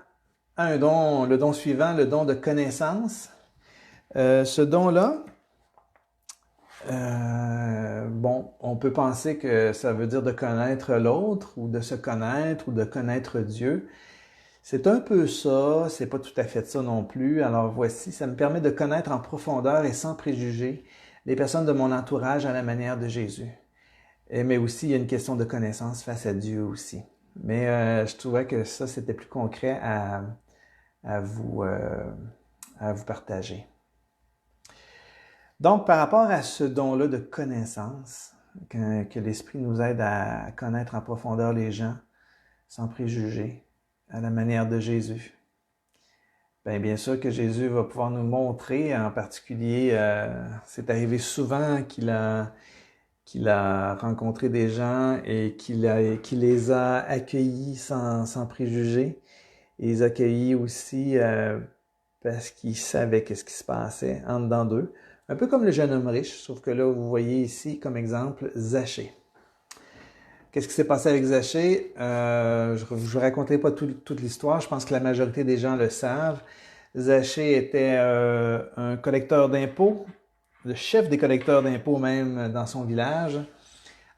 à un don, le don suivant, le don de connaissance. Ce don-là, on peut penser que ça veut dire de connaître l'autre ou de se connaître ou de connaître Dieu. C'est un peu ça, c'est pas tout à fait ça non plus. Alors voici, ça me permet de connaître en profondeur et sans préjugés les personnes de mon entourage à la manière de Jésus. Mais aussi, il y a une question de connaissance face à Dieu aussi. Mais je trouvais que ça, c'était plus concret à vous partager. Donc, par rapport à ce don-là de connaissance, que l'Esprit nous aide à connaître en profondeur les gens, sans préjugés, à la manière de Jésus. Bien sûr que Jésus va pouvoir nous montrer, en particulier, c'est arrivé souvent qu'il a rencontré des gens et qu'il les a accueillis sans préjugés. Et les a accueillis aussi parce qu'il savait qu'est-ce qui se passait en dedans d'eux. Un peu comme le jeune homme riche, sauf que là, vous voyez ici comme exemple Zachée. Qu'est-ce qui s'est passé avec Zachée? Je ne raconterai pas toute l'histoire, je pense que la majorité des gens le savent. Zachée était un collecteur d'impôts, le chef des collecteurs d'impôts même dans son village.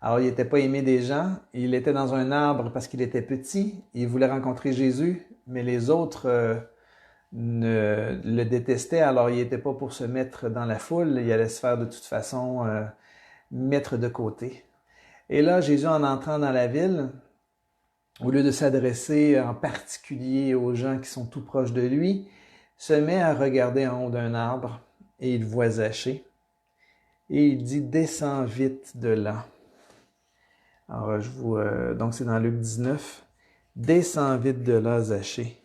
Alors, il n'était pas aimé des gens. Il était dans un arbre parce qu'il était petit. Il voulait rencontrer Jésus, mais les autres le détestaient. Alors, il n'était pas pour se mettre dans la foule. Il allait se faire de toute façon mettre de côté. Et là, Jésus, en entrant dans la ville, au lieu de s'adresser en particulier aux gens qui sont tout proches de lui, se met à regarder en haut d'un arbre et il voit Zachée. Et il dit « Descends vite de là ». Alors, donc c'est dans Luc 19. « Descends vite de là, Zachée,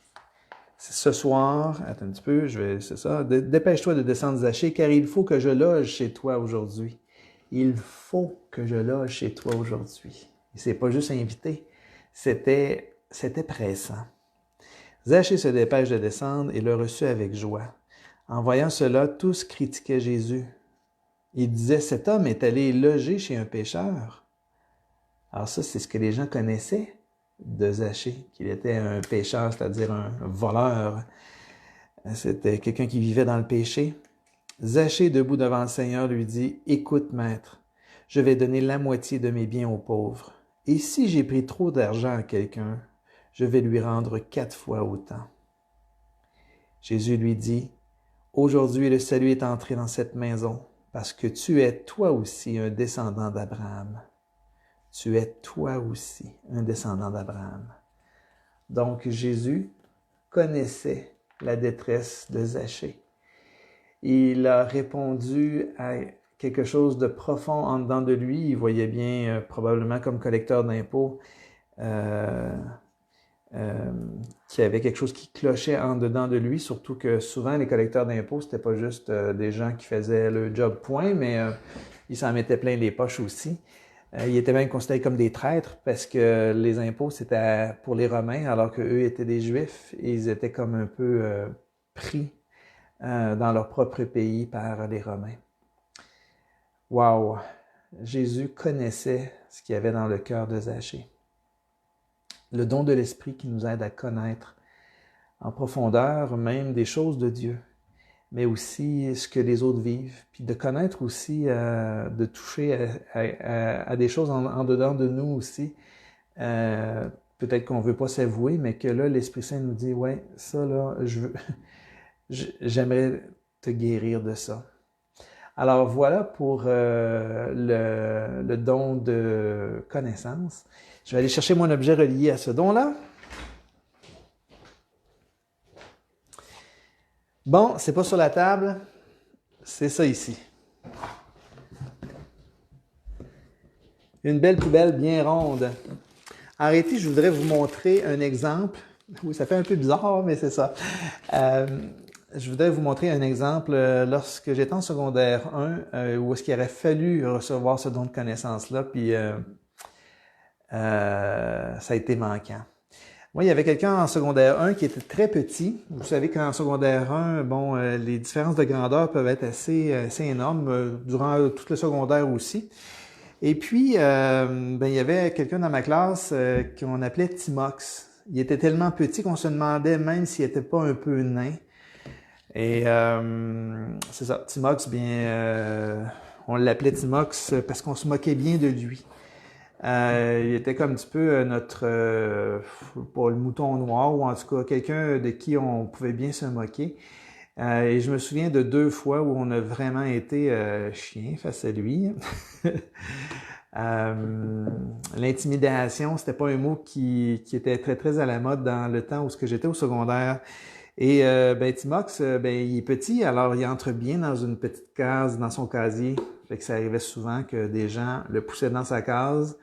ce soir, attends un petit peu, c'est ça, dépêche-toi de descendre Zachée, car il faut que je loge chez toi aujourd'hui. Il faut que je loge chez toi aujourd'hui. Et c'est pas juste invité, c'était pressant. Zachée se dépêche de descendre et le reçut avec joie. En voyant cela, tous critiquaient Jésus. Ils disaient, cet homme est allé loger chez un pécheur. Alors ça, c'est ce que les gens connaissaient de Zachée, qu'il était un pécheur, c'est-à-dire un voleur. C'était quelqu'un qui vivait dans le péché. Zachée, debout devant le Seigneur, lui dit, « Écoute, maître, je vais donner la moitié de mes biens aux pauvres. Et si j'ai pris trop d'argent à quelqu'un, je vais lui rendre 4 fois autant. » Jésus lui dit, « Aujourd'hui, le salut est entré dans cette maison, parce que tu es toi aussi un descendant d'Abraham. » Tu es toi aussi un descendant d'Abraham. Donc Jésus connaissait la détresse de Zachée. Il a répondu à quelque chose de profond en dedans de lui. Il voyait bien, probablement comme collecteur d'impôts, qu'il y avait quelque chose qui clochait en dedans de lui, surtout que souvent les collecteurs d'impôts, c'était pas juste des gens qui faisaient le job point, mais ils s'en mettaient plein les poches aussi. Ils étaient même considérés comme des traîtres parce que les impôts, c'était pour les Romains, alors qu'eux étaient des Juifs et ils étaient comme un peu pris dans leur propre pays par les Romains. Wow! Jésus connaissait ce qu'il y avait dans le cœur de Zachée. Le don de l'Esprit qui nous aide à connaître en profondeur même des choses de Dieu, mais aussi ce que les autres vivent, puis de connaître aussi, de toucher à des choses en dedans de nous aussi. Peut-être qu'on ne veut pas s'avouer, mais que là, l'Esprit Saint nous dit, ouais, ça là, j'aimerais te guérir de ça. Alors voilà pour le don de connaissance. Je vais aller chercher mon objet relié à ce don-là. Bon, c'est pas sur la table, c'est ça ici. Une belle poubelle bien ronde. Arrêtez, je voudrais vous montrer un exemple. Oui, ça fait un peu bizarre, mais c'est ça. Je voudrais vous montrer un exemple lorsque j'étais en secondaire 1, où est-ce qu'il aurait fallu recevoir ce don de connaissance-là, puis ça a été manquant. Moi, il y avait quelqu'un en secondaire 1 qui était très petit. Vous savez qu'en secondaire 1, bon, les différences de grandeur peuvent être assez énormes, durant tout le secondaire aussi. Et puis, il y avait quelqu'un dans ma classe qu'on appelait Timox. Il était tellement petit qu'on se demandait même s'il n'était pas un peu nain. Et c'est ça, Timox, on l'appelait Timox parce qu'on se moquait bien de lui. Il était comme un petit peu notre, pas le mouton noir, ou en tout cas quelqu'un de qui on pouvait bien se moquer. Et je me souviens de 2 fois où on a vraiment été chien face à lui. L'intimidation, c'était pas un mot qui était très très à la mode dans le temps où j'étais au secondaire. Et Timox, il est petit, alors il entre bien dans une petite case, dans son casier. Fait que ça arrivait souvent que des gens le poussaient dans sa case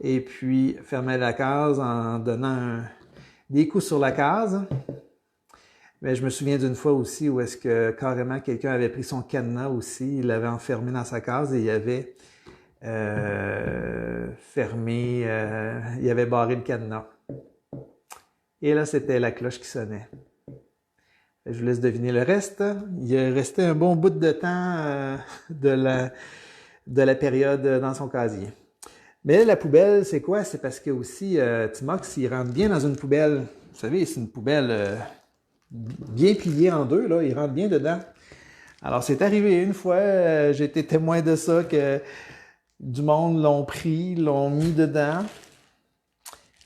et puis fermaient la case en donnant des coups sur la case. Mais je me souviens d'une fois aussi où est-ce que carrément quelqu'un avait pris son cadenas aussi, il l'avait enfermé dans sa case et il avait fermé, il avait barré le cadenas. Et là, c'était la cloche qui sonnait. Je vous laisse deviner le reste. Il est resté un bon bout de temps de la période dans son casier. Mais la poubelle, c'est quoi? C'est parce que aussi, Timox, il rentre bien dans une poubelle. Vous savez, c'est une poubelle bien pliée en deux, là. Il rentre bien dedans. Alors, c'est arrivé une fois, j'ai été témoin de ça, que du monde l'ont pris, l'ont mis dedans.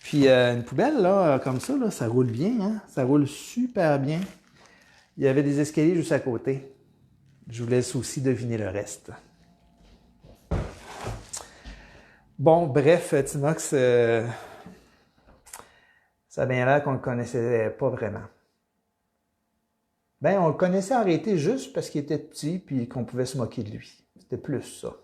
Puis, une poubelle, là, comme ça, là, ça roule bien, hein? Ça roule super bien. Il y avait des escaliers juste à côté. Je vous laisse aussi deviner le reste. Bon, bref, Timox, ça a bien l'air qu'on ne le connaissait pas vraiment. On le connaissait en réalité juste parce qu'il était petit puis qu'on pouvait se moquer de lui. C'était plus ça.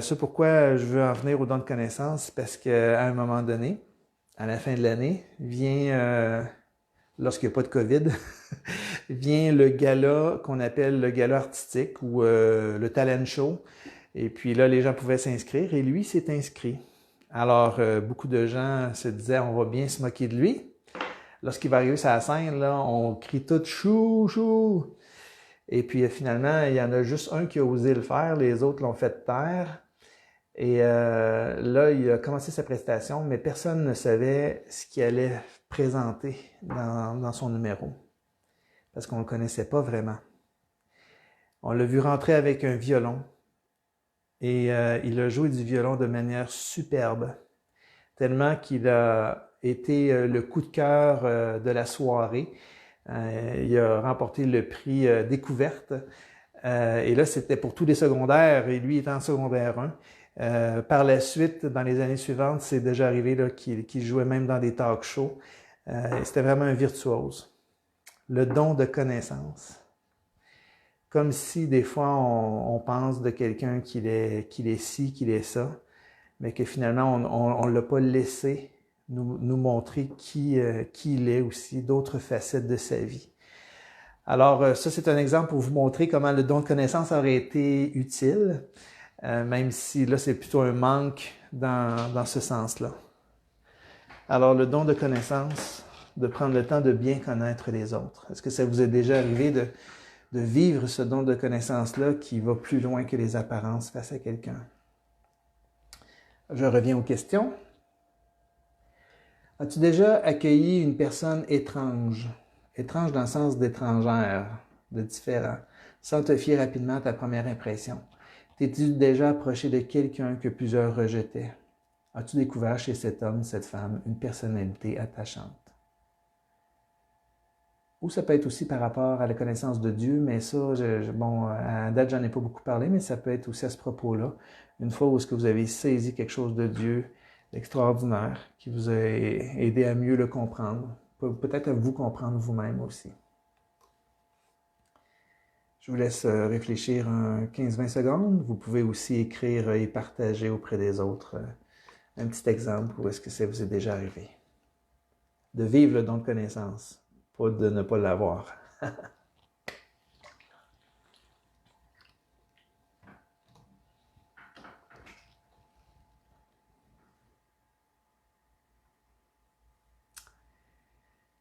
C'est pourquoi je veux en venir au don de connaissance, parce qu'à un moment donné, à la fin de l'année, vient lorsqu'il n'y a pas de COVID, vient le gala qu'on appelle le gala artistique ou le talent show. Et puis là, les gens pouvaient s'inscrire et lui s'est inscrit. Alors, beaucoup de gens se disaient, on va bien se moquer de lui. Lorsqu'il va arriver sur la scène, là, on crie tout chou, chou. Et puis finalement, il y en a juste un qui a osé le faire, les autres l'ont fait taire. Et là, il a commencé sa prestation, mais personne ne savait ce qu'il allait présenter dans son numéro, parce qu'on ne le connaissait pas vraiment. On l'a vu rentrer avec un violon, et il a joué du violon de manière superbe, tellement qu'il a été le coup de cœur de la soirée. Il a remporté le prix Découverte, et là, c'était pour tous les secondaires, et lui était en secondaire 1. Par la suite, dans les années suivantes, c'est déjà arrivé qu'il jouait même dans des talk shows. C'était vraiment un virtuose. Le don de connaissance. Comme si des fois on pense de quelqu'un qu'il est ci, qu'il est ça, mais que finalement on ne l'a pas laissé nous montrer qui il est aussi, d'autres facettes de sa vie. Alors ça, c'est un exemple pour vous montrer comment le don de connaissance aurait été utile. Même si là, c'est plutôt un manque dans ce sens-là. Alors, le don de connaissance, de prendre le temps de bien connaître les autres. Est-ce que ça vous est déjà arrivé de vivre ce don de connaissance-là qui va plus loin que les apparences face à quelqu'un? Je reviens aux questions. As-tu déjà accueilli une personne étrange? Étrange dans le sens d'étrangère, de différent, sans te fier rapidement à ta première impression. T'es-tu déjà approché de quelqu'un que plusieurs rejetaient? As-tu découvert chez cet homme, cette femme, une personnalité attachante? Ou ça peut être aussi par rapport à la connaissance de Dieu, mais ça, bon, à date, j'en ai pas beaucoup parlé, mais ça peut être aussi à ce propos-là. Une fois où est-ce que vous avez saisi quelque chose de Dieu, d'extraordinaire, qui vous a aidé à mieux le comprendre, peut-être à vous comprendre vous-même aussi. Je vous laisse réfléchir 15-20 secondes. Vous pouvez aussi écrire et partager auprès des autres un petit exemple où est-ce que ça vous est déjà arrivé. De vivre le don de connaissance, pas de ne pas l'avoir.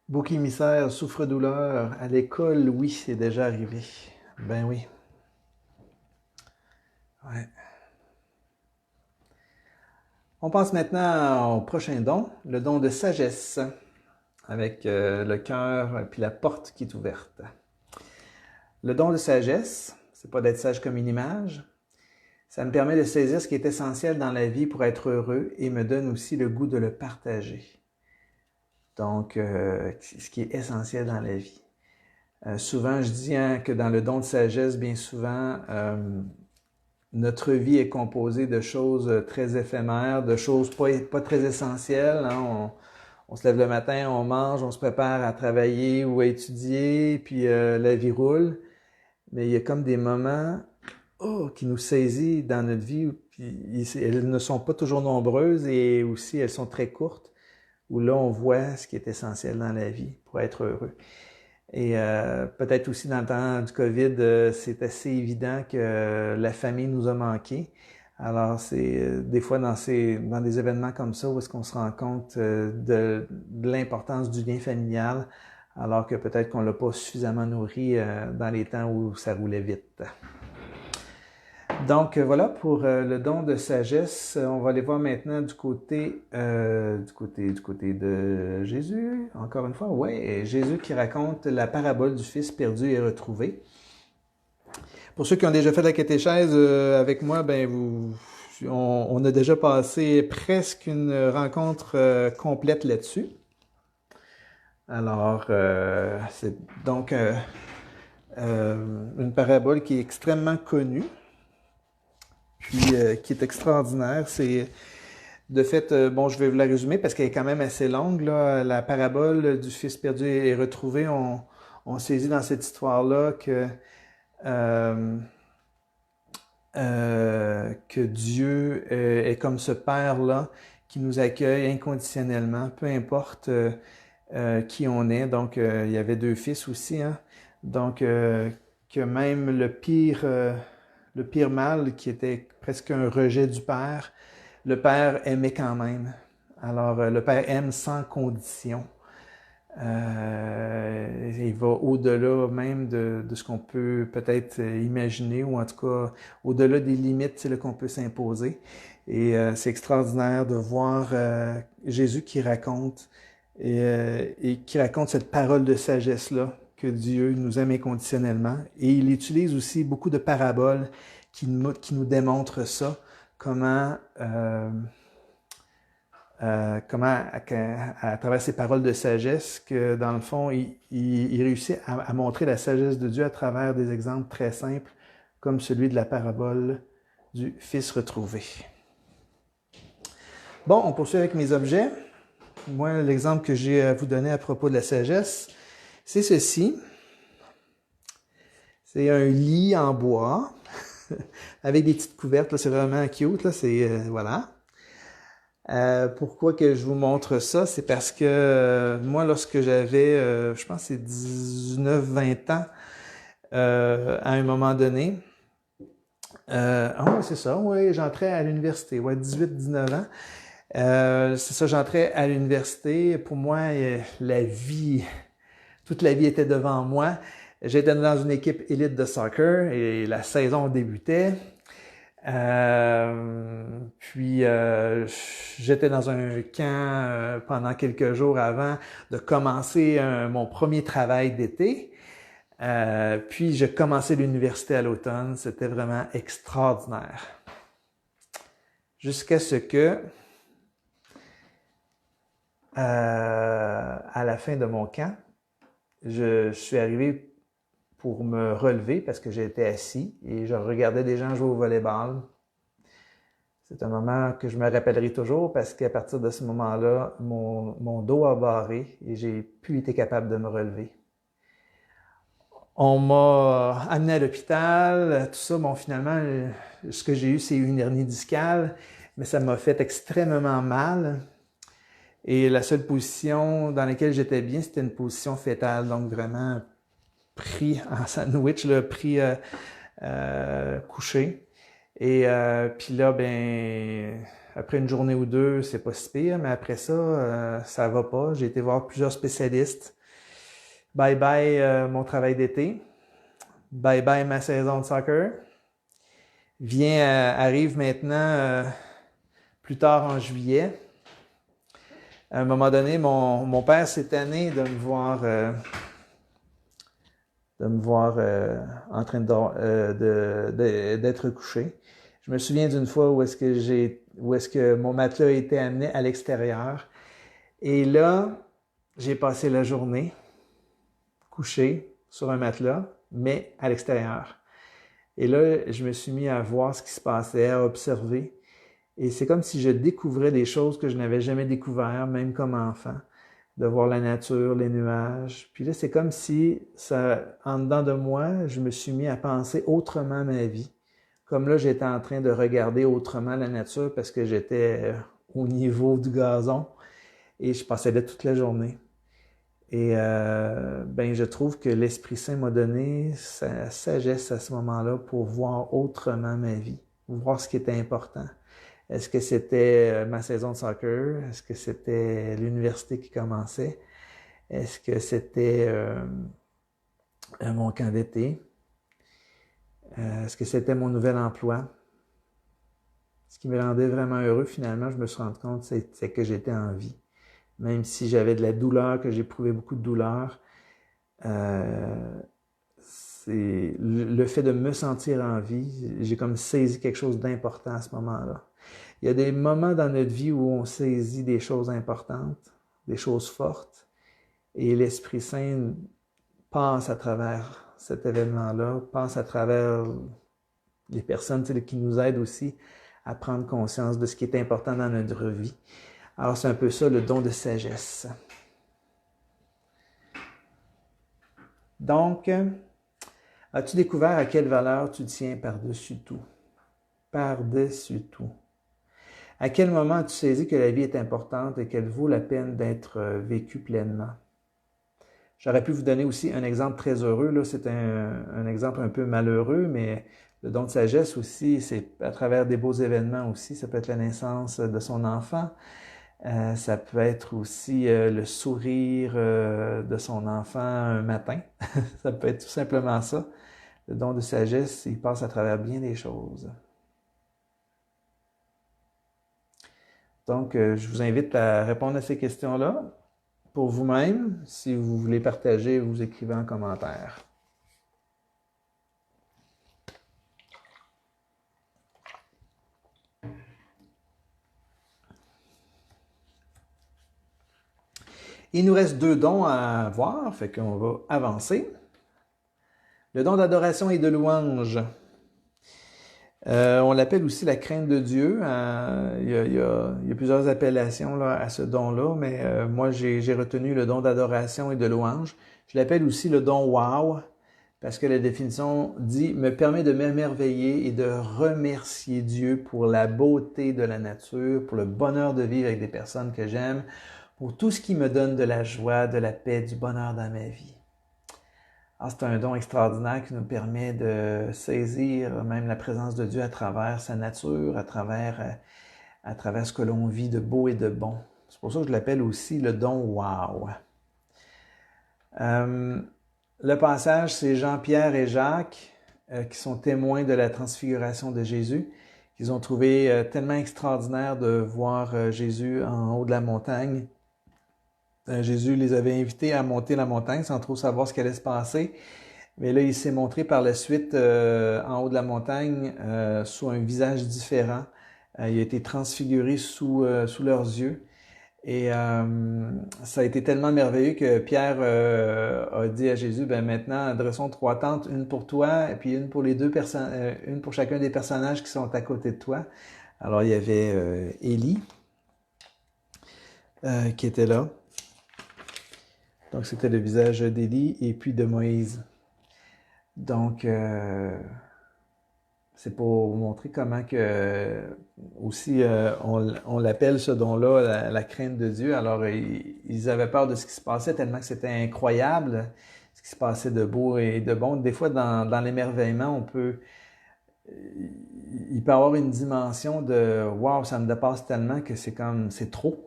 Bouc émissaire, souffre-douleur, à l'école, oui, c'est déjà arrivé. Ben oui. Ouais. On passe maintenant au prochain don, le don de sagesse, avec le cœur puis la porte qui est ouverte. Le don de sagesse, c'est pas d'être sage comme une image. Ça me permet de saisir ce qui est essentiel dans la vie pour être heureux et me donne aussi le goût de le partager. Donc, ce qui est essentiel dans la vie. Souvent, je dis que dans le don de sagesse, bien souvent, notre vie est composée de choses très éphémères, de choses pas très essentielles. Hein. On se lève le matin, on mange, on se prépare à travailler ou à étudier, puis la vie roule. Mais il y a comme des moments qui nous saisissent dans notre vie, puis elles ne sont pas toujours nombreuses et aussi elles sont très courtes, où là on voit ce qui est essentiel dans la vie pour être heureux. Et peut-être aussi dans le temps du COVID, c'est assez évident que la famille nous a manqué. Alors c'est des fois dans des événements comme ça où est-ce qu'on se rend compte de l'importance du lien familial, alors que peut-être qu'on l'a pas suffisamment nourri dans les temps où ça roulait vite. Donc voilà pour le don de sagesse. On va aller voir maintenant du côté de Jésus. Encore une fois, ouais, Jésus qui raconte la parabole du fils perdu et retrouvé. Pour ceux qui ont déjà fait la catéchèse avec moi, ben on a déjà passé presque une rencontre complète là-dessus. Alors, c'est donc une parabole qui est extrêmement connue. Puis qui est extraordinaire. C'est de fait, bon, je vais vous la résumer parce qu'elle est quand même assez longue, là. La parabole du fils perdu et retrouvé, on saisit dans cette histoire-là que Dieu est comme ce Père-là qui nous accueille inconditionnellement, peu importe qui on est. Donc, il y avait 2 fils aussi, hein? Donc, que même le pire mal, qui était presque un rejet du Père, le Père aimait quand même. Alors, le Père aime sans condition. Il va au-delà même de ce qu'on peut peut-être imaginer, ou en tout cas au-delà des limites qu'on peut s'imposer. Et c'est extraordinaire de voir Jésus qui raconte et qui raconte cette parole de sagesse-là, que Dieu nous aime inconditionnellement. Et il utilise aussi beaucoup de paraboles qui nous démontrent ça, comment à travers ces paroles de sagesse, que dans le fond, il réussit à montrer la sagesse de Dieu à travers des exemples très simples, comme celui de la parabole du Fils retrouvé. Bon, on poursuit avec mes objets. Moi, l'exemple que j'ai à vous donner à propos de la sagesse, c'est ceci. C'est un lit en bois, avec des petites couvertes. C'est vraiment cute. Là, voilà. Pourquoi que je vous montre ça? C'est parce que moi, lorsque j'avais, je pense que c'est 19-20 ans, à un moment donné, c'est ça, oui, j'entrais à l'université, ouais, 18-19 ans. C'est ça, j'entrais à l'université. Pour moi, toute la vie était devant moi. J'étais dans une équipe élite de soccer et la saison débutait. Puis j'étais dans un camp pendant quelques jours avant de commencer mon premier travail d'été. Puis j'ai commencé l'université à l'automne. C'était vraiment extraordinaire. Jusqu'à ce que, à la fin de mon camp, je suis arrivé pour me relever parce que j'étais assis et je regardais des gens jouer au volleyball. C'est un moment que je me rappellerai toujours parce qu'à partir de ce moment-là, mon dos a barré et j'ai plus été capable de me relever. On m'a amené à l'hôpital, tout ça. Bon, finalement, ce que j'ai eu, c'est une hernie discale, mais ça m'a fait extrêmement mal. Et la seule position dans laquelle j'étais bien, c'était une position fétale, donc vraiment pris en sandwich, là, pris couché. Et puis là, ben, après une journée ou deux, c'est pas si pire, mais après ça, ça va pas. J'ai été voir plusieurs spécialistes. Bye bye mon travail d'été. Bye bye ma saison de soccer. Arrive maintenant plus tard en juillet. À un moment donné, mon père s'est tanné de me voir en train d'être couché. Je me souviens d'une fois où est-ce que mon matelas a été amené à l'extérieur. Et là, j'ai passé la journée couché sur un matelas, mais à l'extérieur. Et là, je me suis mis à voir ce qui se passait, à observer. Et c'est comme si je découvrais des choses que je n'avais jamais découvertes, même comme enfant. De voir la nature, les nuages. Puis là, c'est comme si, en dedans de moi, je me suis mis à penser autrement ma vie. Comme là, j'étais en train de regarder autrement la nature parce que j'étais au niveau du gazon et je passais là toute la journée. Et ben, je trouve que l'Esprit Saint m'a donné sa sagesse à ce moment-là pour voir autrement ma vie, voir ce qui était important. Est-ce que c'était ma saison de soccer? Est-ce que c'était l'université qui commençait? Est-ce que c'était mon camp d'été? Est-ce que c'était mon nouvel emploi? Ce qui me rendait vraiment heureux, finalement, je me suis rendu compte, c'est que j'étais en vie. Même si j'avais de la douleur, que j'éprouvais beaucoup de douleur, c'est le fait de me sentir en vie, j'ai comme saisi quelque chose d'important à ce moment-là. Il y a des moments dans notre vie où on saisit des choses importantes, des choses fortes, et l'Esprit Saint passe à travers cet événement-là, passe à travers les personnes qui nous aident aussi à prendre conscience de ce qui est important dans notre vie. Alors, c'est un peu ça, le don de sagesse. Donc, as-tu découvert à quelle valeur tu tiens par-dessus tout? Par-dessus tout. À quel moment tu saisis que la vie est importante et qu'elle vaut la peine d'être vécue pleinement? J'aurais pu vous donner aussi un exemple très heureux. Là, c'est un exemple un peu malheureux, mais le don de sagesse aussi, c'est à travers des beaux événements aussi. Ça peut être la naissance de son enfant. Ça peut être aussi le sourire de son enfant un matin. Ça peut être tout simplement ça. Le don de sagesse, il passe à travers bien des choses. Donc, je vous invite à répondre à ces questions-là pour vous-même. Si vous voulez partager, vous écrivez en commentaire. Il nous reste 2 dons à voir, fait qu'on va avancer. Le don d'adoration et de louange. On l'appelle aussi la crainte de Dieu. Il y a plusieurs appellations là, à ce don-là, mais moi j'ai retenu le don d'adoration et de louange. Je l'appelle aussi le don wow, parce que la définition dit « me permet de m'émerveiller et de remercier Dieu pour la beauté de la nature, pour le bonheur de vivre avec des personnes que j'aime, pour tout ce qui me donne de la joie, de la paix, du bonheur dans ma vie. » Alors, c'est un don extraordinaire qui nous permet de saisir même la présence de Dieu à travers sa nature, à travers ce que l'on vit de beau et de bon. C'est pour ça que je l'appelle aussi le don wow. Le passage, c'est Jean-Pierre et Jacques qui sont témoins de la transfiguration de Jésus. Ils ont trouvé tellement extraordinaire de voir Jésus en haut de la montagne. Jésus les avait invités à monter la montagne sans trop savoir ce qui allait se passer. Mais là, il s'est montré par la suite en haut de la montagne sous un visage différent. Il a été transfiguré sous leurs yeux. Et ça a été tellement merveilleux que Pierre a dit à Jésus, ben maintenant, dressons 3 tentes, une pour toi et puis une pour une pour chacun des personnages qui sont à côté de toi. Alors, il y avait Élie qui était là. Donc, c'était le visage d'Élie et puis de Moïse. Donc, c'est pour vous montrer comment que aussi on l'appelle ce don-là la crainte de Dieu. Alors, ils avaient peur de ce qui se passait tellement que c'était incroyable, ce qui se passait de beau et de bon. Des fois, dans l'émerveillement, il peut y avoir une dimension de « wow, ça me dépasse tellement que c'est trop ».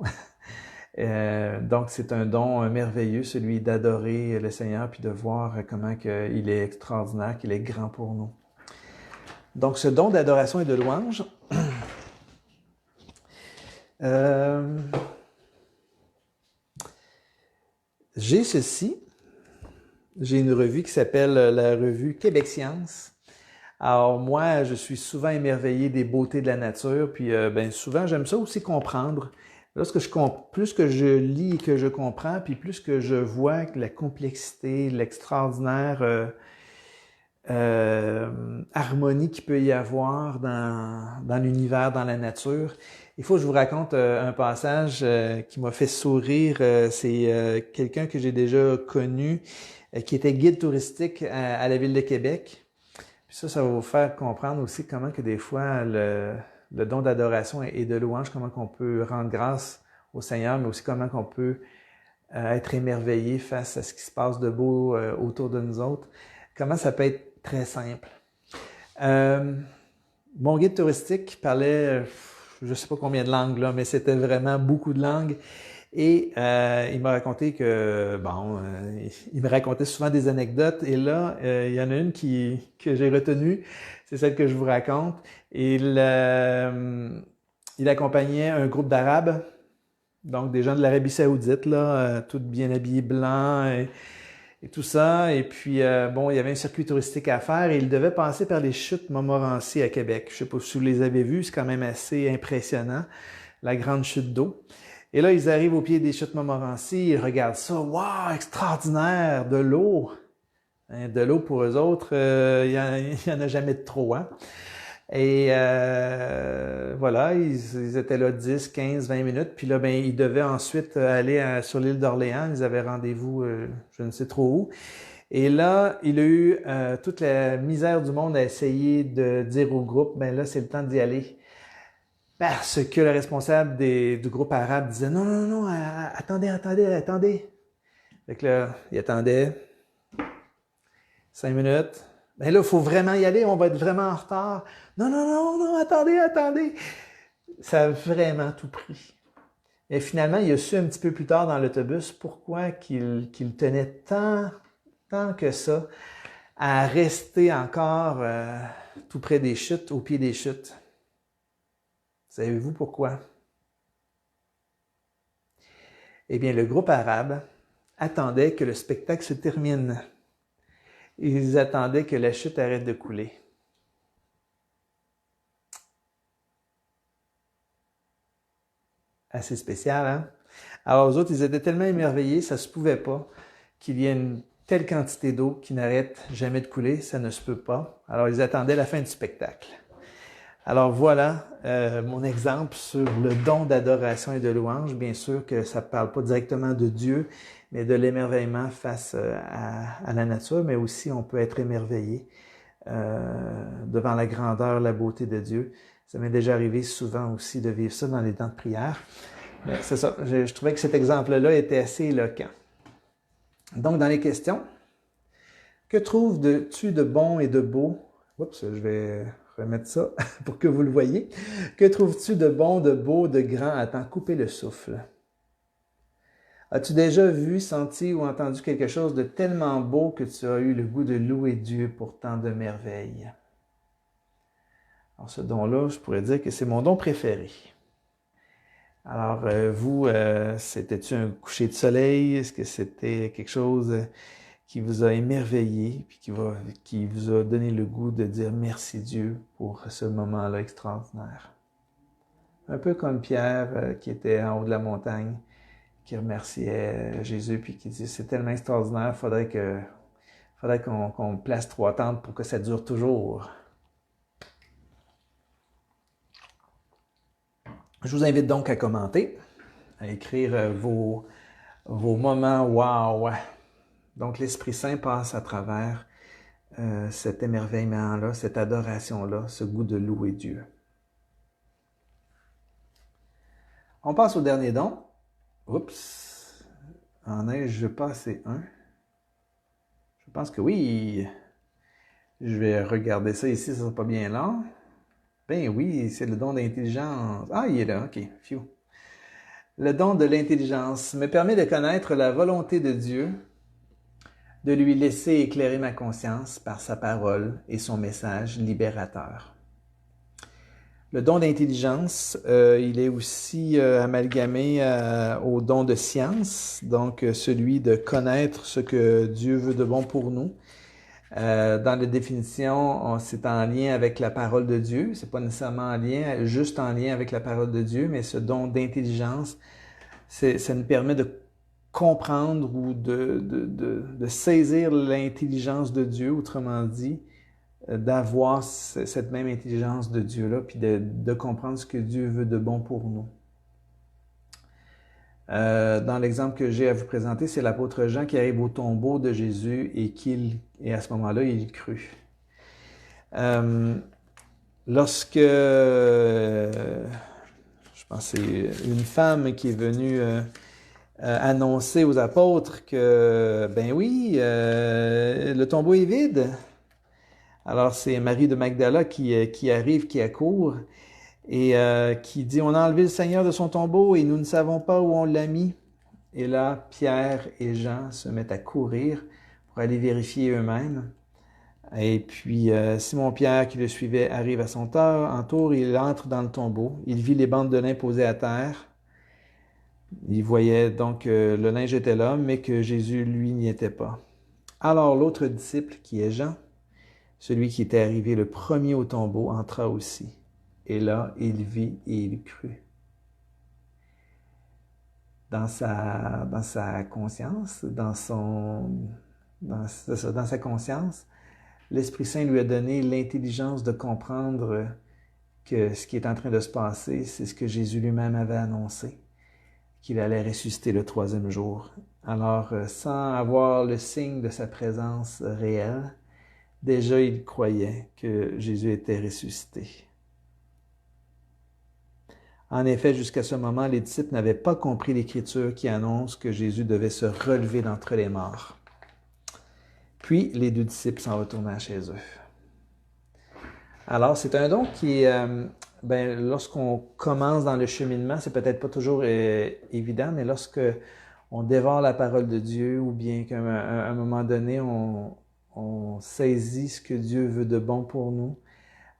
Donc, c'est un don merveilleux, celui d'adorer le Seigneur puis de voir comment il est extraordinaire, qu'il est grand pour nous. Donc, ce don d'adoration et de louange, j'ai ceci. J'ai une revue qui s'appelle la revue Québec Science. Alors, moi, je suis souvent émerveillé des beautés de la nature, puis souvent, j'aime ça aussi comprendre. Plus que je lis et que je comprends, puis plus que je vois la complexité, l'extraordinaire harmonie qu'il peut y avoir dans l'univers, dans la nature. Il faut que je vous raconte un passage qui m'a fait sourire. C'est quelqu'un que j'ai déjà connu, qui était guide touristique à la Ville de Québec. Puis ça va vous faire comprendre aussi comment que des fois le don d'adoration et de louange, comment qu'on peut rendre grâce au Seigneur, mais aussi comment qu'on peut être émerveillé face à ce qui se passe de beau autour de nous autres. Comment ça peut être très simple. Mon guide touristique parlait, je ne sais pas combien de langues, là, mais c'était vraiment beaucoup de langues. Et il m'a raconté il me racontait souvent des anecdotes. Et là, il y en a une que j'ai retenue, c'est celle que je vous raconte. Il accompagnait un groupe d'Arabes, donc des gens de l'Arabie Saoudite, là, tous bien habillés blancs et tout ça. Et puis, il y avait un circuit touristique à faire et il devait passer par les chutes Montmorency à Québec. Je ne sais pas si vous les avez vues, c'est quand même assez impressionnant, la grande chute d'eau. Et là, ils arrivent au pied des chutes Montmorency, ils regardent ça, waouh, extraordinaire, de l'eau. Hein, de l'eau pour eux autres, il y en a jamais de trop, hein. Et voilà, ils étaient là 10, 15, 20 minutes. Puis là, ils devaient ensuite aller sur l'île d'Orléans. Ils avaient rendez-vous, je ne sais trop où. Et là, il a eu toute la misère du monde à essayer de dire au groupe, là, c'est le temps d'y aller. Parce que le responsable du groupe arabe disait non, non, non, attendez. Fait que là, il attendait 5 minutes. Ben là, il faut vraiment y aller, on va être vraiment en retard. Non, non, non, non, attendez. Ça a vraiment tout pris. Et finalement, il a su un petit peu plus tard dans l'autobus pourquoi qu'il tenait tant que ça à rester encore tout près des chutes, au pied des chutes. Savez-vous pourquoi? Eh bien, le groupe arabe attendait que le spectacle se termine. Ils attendaient que la chute arrête de couler. Assez spécial, hein? Alors, aux autres, ils étaient tellement émerveillés, ça se pouvait pas qu'il y ait une telle quantité d'eau qui n'arrête jamais de couler, ça ne se peut pas. Alors, ils attendaient la fin du spectacle. Alors voilà mon exemple sur le don d'adoration et de louange. Bien sûr que ça ne parle pas directement de Dieu, mais de l'émerveillement face à la nature, mais aussi on peut être émerveillé devant la grandeur, la beauté de Dieu. Ça m'est déjà arrivé souvent aussi de vivre ça dans les temps de prière. C'est ça, je trouvais que cet exemple-là était assez éloquent. Donc, dans les questions, que trouves-tu de bon et de beau? Oups, je vais remettre ça pour que vous le voyez. Que trouves-tu de bon, de beau, de grand à t'en couper le souffle? As-tu déjà vu, senti ou entendu quelque chose de tellement beau que tu as eu le goût de louer Dieu pour tant de merveilles? Alors, ce don-là, je pourrais dire que c'est mon don préféré. Alors, vous, c'était-tu un coucher de soleil? Est-ce que c'était quelque chose qui vous a émerveillé, puis qui vous a donné le goût de dire merci Dieu pour ce moment-là extraordinaire? Un peu comme Pierre qui était en haut de la montagne, qui remerciait Jésus, puis qui dit c'est tellement extraordinaire, faudrait qu'on place 3 tentes pour que ça dure toujours. Je vous invite donc à commenter, à écrire vos moments wow. Donc l'Esprit Saint passe à travers cet émerveillement-là, cette adoration-là, ce goût de louer Dieu. On passe au dernier don. Oups, en ai-je passé un? Je pense que oui. Je vais regarder ça ici, ça sera pas bien long. Ben oui, c'est le don d'intelligence. Ah, il est là, ok, phew. Le don de l'intelligence me permet de connaître la volonté de Dieu, de lui laisser éclairer ma conscience par sa parole et son message libérateur. Le don d'intelligence, il est aussi amalgamé au don de science, donc celui de connaître ce que Dieu veut de bon pour nous. Dans la définition, c'est en lien avec la parole de Dieu. C'est pas nécessairement juste en lien avec la parole de Dieu, mais ce don d'intelligence, ça nous permet de comprendre ou de saisir l'intelligence de Dieu, autrement dit, d'avoir cette même intelligence de Dieu-là, puis de comprendre ce que Dieu veut de bon pour nous. Dans l'exemple que j'ai à vous présenter, c'est l'apôtre Jean qui arrive au tombeau de Jésus et à ce moment-là, il crut. Lorsque, je pense que c'est une femme qui est venue annoncer aux apôtres que, ben oui, le tombeau est vide. Alors c'est Marie de Magdala qui arrive, qui accourt et qui dit « On a enlevé le Seigneur de son tombeau et nous ne savons pas où on l'a mis. » Et là, Pierre et Jean se mettent à courir pour aller vérifier eux-mêmes. Et puis Simon-Pierre qui le suivait arrive à son tour, il entre dans le tombeau. Il vit les bandes de lin posées à terre. Il voyait donc que le linge était là, mais que Jésus, lui, n'y était pas. Alors l'autre disciple, qui est Jean, celui qui était arrivé le premier au tombeau, entra aussi. Et là, il vit et il crut. Dans sa conscience, dans sa conscience, l'Esprit Saint lui a donné l'intelligence de comprendre que ce qui est en train de se passer, c'est ce que Jésus lui-même avait annoncé, qu'il allait ressusciter le 3e jour. Alors, sans avoir le signe de sa présence réelle, déjà il croyait que Jésus était ressuscité. En effet, jusqu'à ce moment, les disciples n'avaient pas compris l'Écriture qui annonce que Jésus devait se relever d'entre les morts. Puis, les 2 disciples s'en retournèrent chez eux. Alors, c'est un don qui, lorsqu'on commence dans le cheminement, c'est peut-être pas toujours évident, mais lorsque on dévore la parole de Dieu ou bien qu'à un moment donné, on saisit ce que Dieu veut de bon pour nous,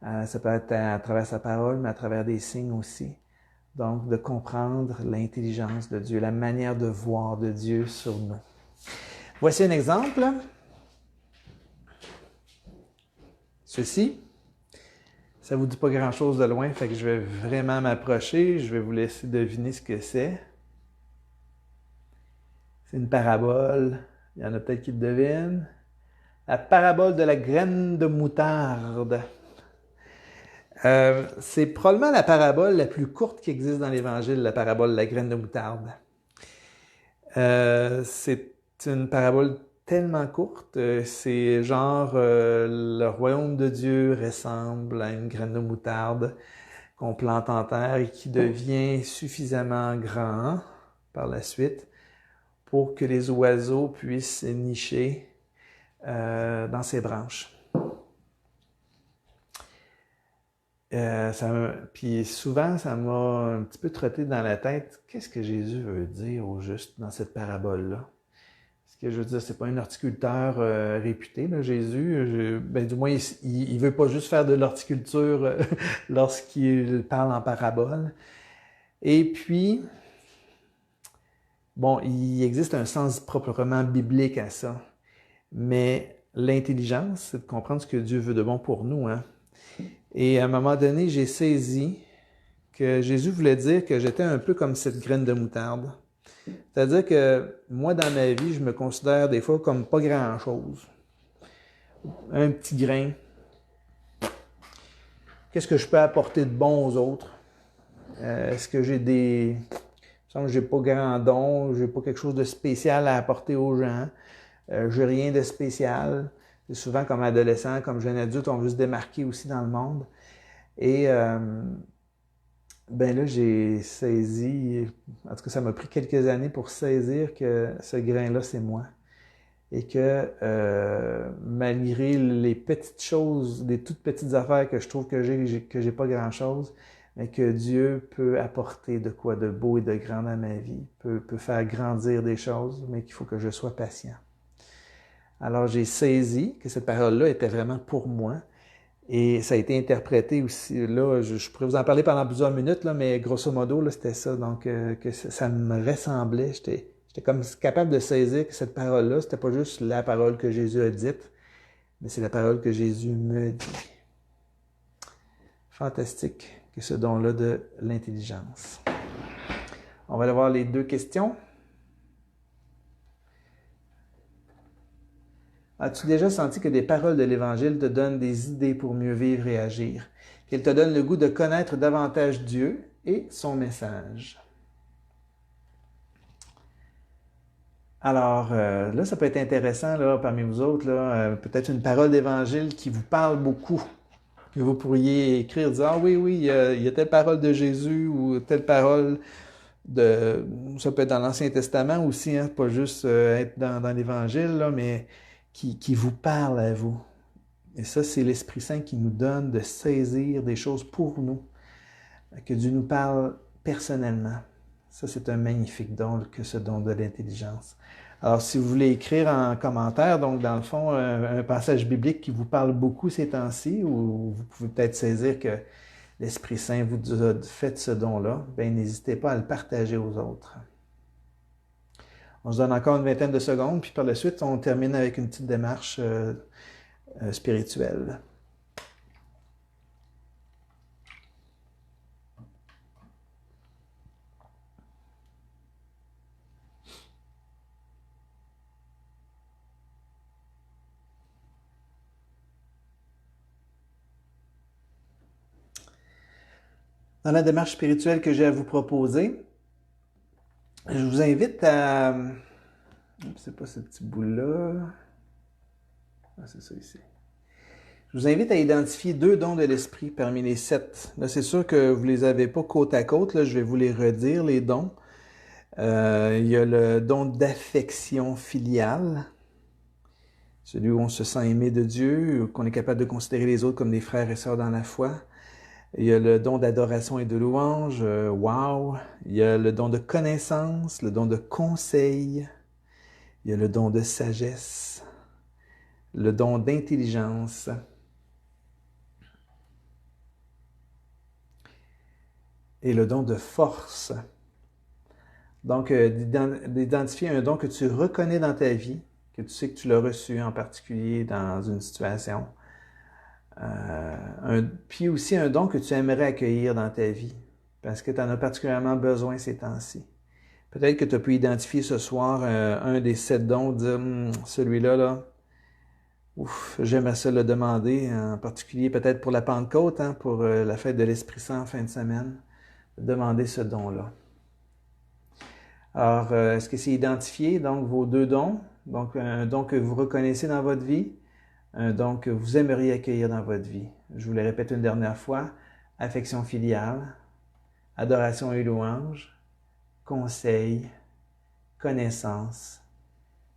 ça peut être à travers sa parole, mais à travers des signes aussi. Donc, de comprendre l'intelligence de Dieu, la manière de voir de Dieu sur nous. Voici un exemple. Ceci, ça vous dit pas grand-chose de loin, fait que je vais vraiment m'approcher. Je vais vous laisser deviner ce que c'est. C'est une parabole. Il y en a peut-être qui le devinent. La parabole de la graine de moutarde. C'est probablement la parabole la plus courte qui existe dans l'Évangile, la parabole de la graine de moutarde. C'est une parabole tellement courte, c'est genre le royaume de Dieu ressemble à une graine de moutarde qu'on plante en terre et qui devient suffisamment grand par la suite pour que les oiseaux puissent nicher dans ses branches. Puis souvent, ça m'a un petit peu trotté dans la tête, qu'est-ce que Jésus veut dire au juste dans cette parabole-là? Parce que je veux dire, c'est pas un horticulteur réputé, là, Jésus. Du moins, il veut pas juste faire de l'horticulture lorsqu'il parle en parabole. Et puis, bon, il existe un sens proprement biblique à ça. Mais l'intelligence, c'est de comprendre ce que Dieu veut de bon pour nous, hein. Et à un moment donné, j'ai saisi que Jésus voulait dire que j'étais un peu comme cette graine de moutarde. C'est-à-dire que moi, dans ma vie, je me considère des fois comme pas grand-chose. Un petit grain. Qu'est-ce que je peux apporter de bon aux autres? Est-ce que j'ai des... Il me semble que j'ai pas grand don, j'ai pas quelque chose de spécial à apporter aux gens. J'ai rien de spécial. Et souvent, comme adolescent, comme jeune adulte, on veut se démarquer aussi dans le monde. Et là, j'ai saisi, en tout cas, ça m'a pris quelques années pour saisir que ce grain-là, c'est moi. Et que malgré les petites choses, les toutes petites affaires que je trouve que j'ai pas grand-chose, mais que Dieu peut apporter de quoi de beau et de grand dans ma vie, peut faire grandir des choses, mais qu'il faut que je sois patient. Alors, j'ai saisi que cette parole-là était vraiment pour moi. Et ça a été interprété aussi, là, je pourrais vous en parler pendant plusieurs minutes, là, mais grosso modo, là, c'était ça. Donc, que ça me ressemblait. J'étais comme capable de saisir que cette parole-là, c'était pas juste la parole que Jésus a dite, mais c'est la parole que Jésus me dit. Fantastique que ce don-là de l'intelligence. On va aller voir les 2 questions. As-tu déjà senti que des paroles de l'Évangile te donnent des idées pour mieux vivre et agir? Qu'elles te donnent le goût de connaître davantage Dieu et son message? Alors, là, ça peut être intéressant, là, parmi vous autres, là, peut-être une parole d'Évangile qui vous parle beaucoup. Que vous pourriez écrire, dire, ah oui, il y a telle parole de Jésus ou telle parole de... Ça peut être dans l'Ancien Testament aussi, hein, pas juste être dans l'Évangile, là, mais qui vous parle à vous. Et ça, c'est l'Esprit Saint qui nous donne de saisir des choses pour nous, que Dieu nous parle personnellement. Ça, c'est un magnifique don que ce don de l'intelligence. Alors, si vous voulez écrire en commentaire, donc dans le fond, un passage biblique qui vous parle beaucoup ces temps-ci, ou vous pouvez peut-être saisir que l'Esprit Saint vous a fait ce don-là, bien, n'hésitez pas à le partager aux autres. On se donne encore une vingtaine de secondes, puis par la suite, on termine avec une petite démarche spirituelle. Dans la démarche spirituelle que j'ai à vous proposer, je vous invite à... C'est pas ce petit bout-là. Ah, c'est ça ici. Je vous invite à identifier 2 dons de l'esprit parmi les 7. Là, c'est sûr que vous ne les avez pas côte à côte. Là, je vais vous les redire, les dons. Il y a le don d'affection filiale, celui où on se sent aimé de Dieu, qu'on est capable de considérer les autres comme des frères et sœurs dans la foi. Il y a le don d'adoration et de louange, wow. Il y a le don de connaissance, le don de conseil. Il y a le don de sagesse, le don d'intelligence. Et le don de force. Donc, d'identifier un don que tu reconnais dans ta vie, que tu sais que tu l'as reçu en particulier dans une situation. Puis aussi un don que tu aimerais accueillir dans ta vie, parce que tu en as particulièrement besoin ces temps-ci. Peut-être que tu as pu identifier ce soir un des 7 dons, dire celui-là, là, ouf, j'aimerais ça le demander, en particulier peut-être pour la Pentecôte, hein, pour la fête de l'Esprit Saint en fin de semaine. Demander ce don-là. Alors, est-ce que c'est identifié, donc, vos 2 dons? Donc, un don que vous reconnaissez dans votre vie, un don que vous aimeriez accueillir dans votre vie. Je vous le répète une dernière fois, affection filiale, adoration et louange, conseil, connaissance,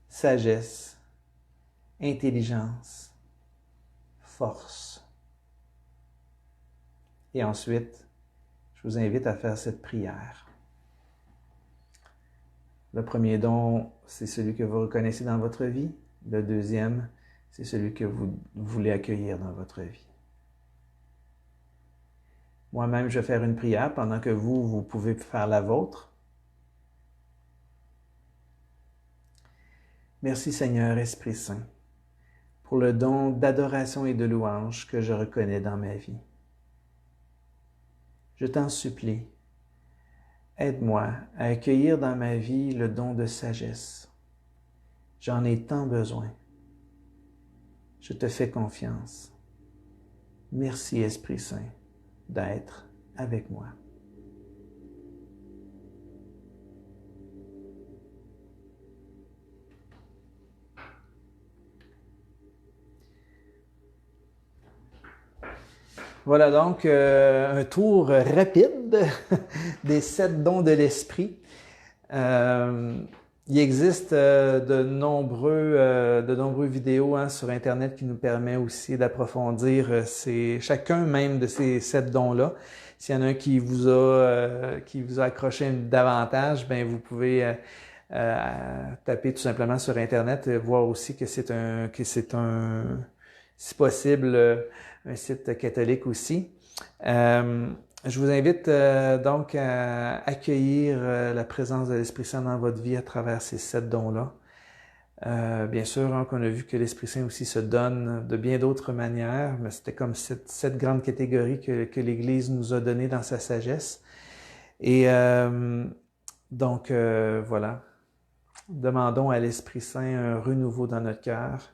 sagesse, intelligence, force. Et ensuite, je vous invite à faire cette prière. Le premier don, c'est celui que vous reconnaissez dans votre vie. Le deuxième, c'est celui que vous voulez accueillir dans votre vie. Moi-même, je vais faire une prière pendant que vous pouvez faire la vôtre. Merci Seigneur Esprit Saint pour le don d'adoration et de louange que je reconnais dans ma vie. Je t'en supplie, aide-moi à accueillir dans ma vie le don de sagesse. J'en ai tant besoin. Je te fais confiance. Merci Esprit Saint d'être avec moi. Voilà donc un tour rapide des 7 dons de l'esprit. Il existe de nombreux vidéos sur Internet qui nous permettent aussi d'approfondir chacun même de ces 7 dons-là. S'il y en a un qui vous a accroché davantage, ben vous pouvez taper tout simplement sur Internet et voir aussi que c'est si possible, un site catholique aussi. Je vous invite donc à accueillir la présence de l'Esprit Saint dans votre vie à travers ces 7 dons-là. Bien sûr, qu'on a vu que l'Esprit Saint aussi se donne de bien d'autres manières, mais c'était comme cette grande catégorie que l'Église nous a donnée dans sa sagesse. Et donc, voilà. Demandons à l'Esprit Saint un renouveau dans notre cœur,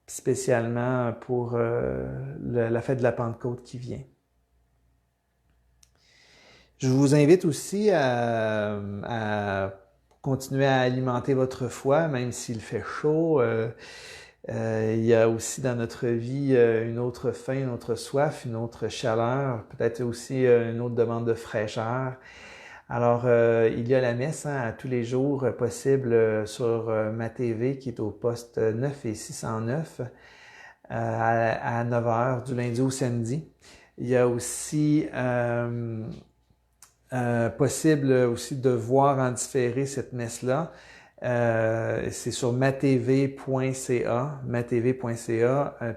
spécialement pour la fête de la Pentecôte qui vient. Je vous invite aussi à continuer à alimenter votre foi, même s'il fait chaud. Il y a aussi dans notre vie une autre faim, une autre soif, une autre chaleur, peut-être aussi une autre demande de fraîcheur. Alors, il y a la messe à tous les jours possible sur ma TV qui est au poste 9 et 609 à 9h du lundi au samedi. Il y a aussi possible aussi de voir en différé cette messe-là. C'est sur matv.ca,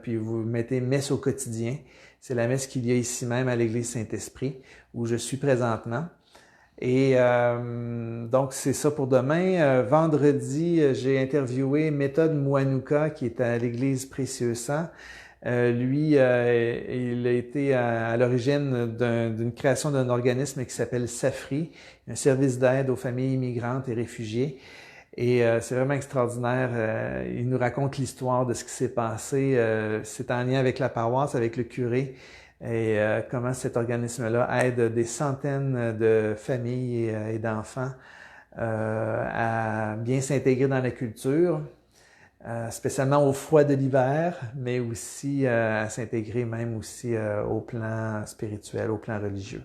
puis vous mettez messe au quotidien. C'est la messe qu'il y a ici même à l'église Saint-Esprit où je suis présentement. Et donc, c'est ça pour demain. Vendredi, j'ai interviewé Méthode Mouanouka qui est à l'église Précieux Sang. Lui, il a été à l'origine d'une création d'un organisme qui s'appelle SAFRI, un service d'aide aux familles immigrantes et réfugiées. Et c'est vraiment extraordinaire. Il nous raconte l'histoire de ce qui s'est passé. C'est en lien avec la paroisse, avec le curé, et comment cet organisme-là aide des centaines de familles et d'enfants à bien s'intégrer dans la culture. spécialement au froid de l'hiver, mais aussi à s'intégrer même aussi au plan spirituel, au plan religieux.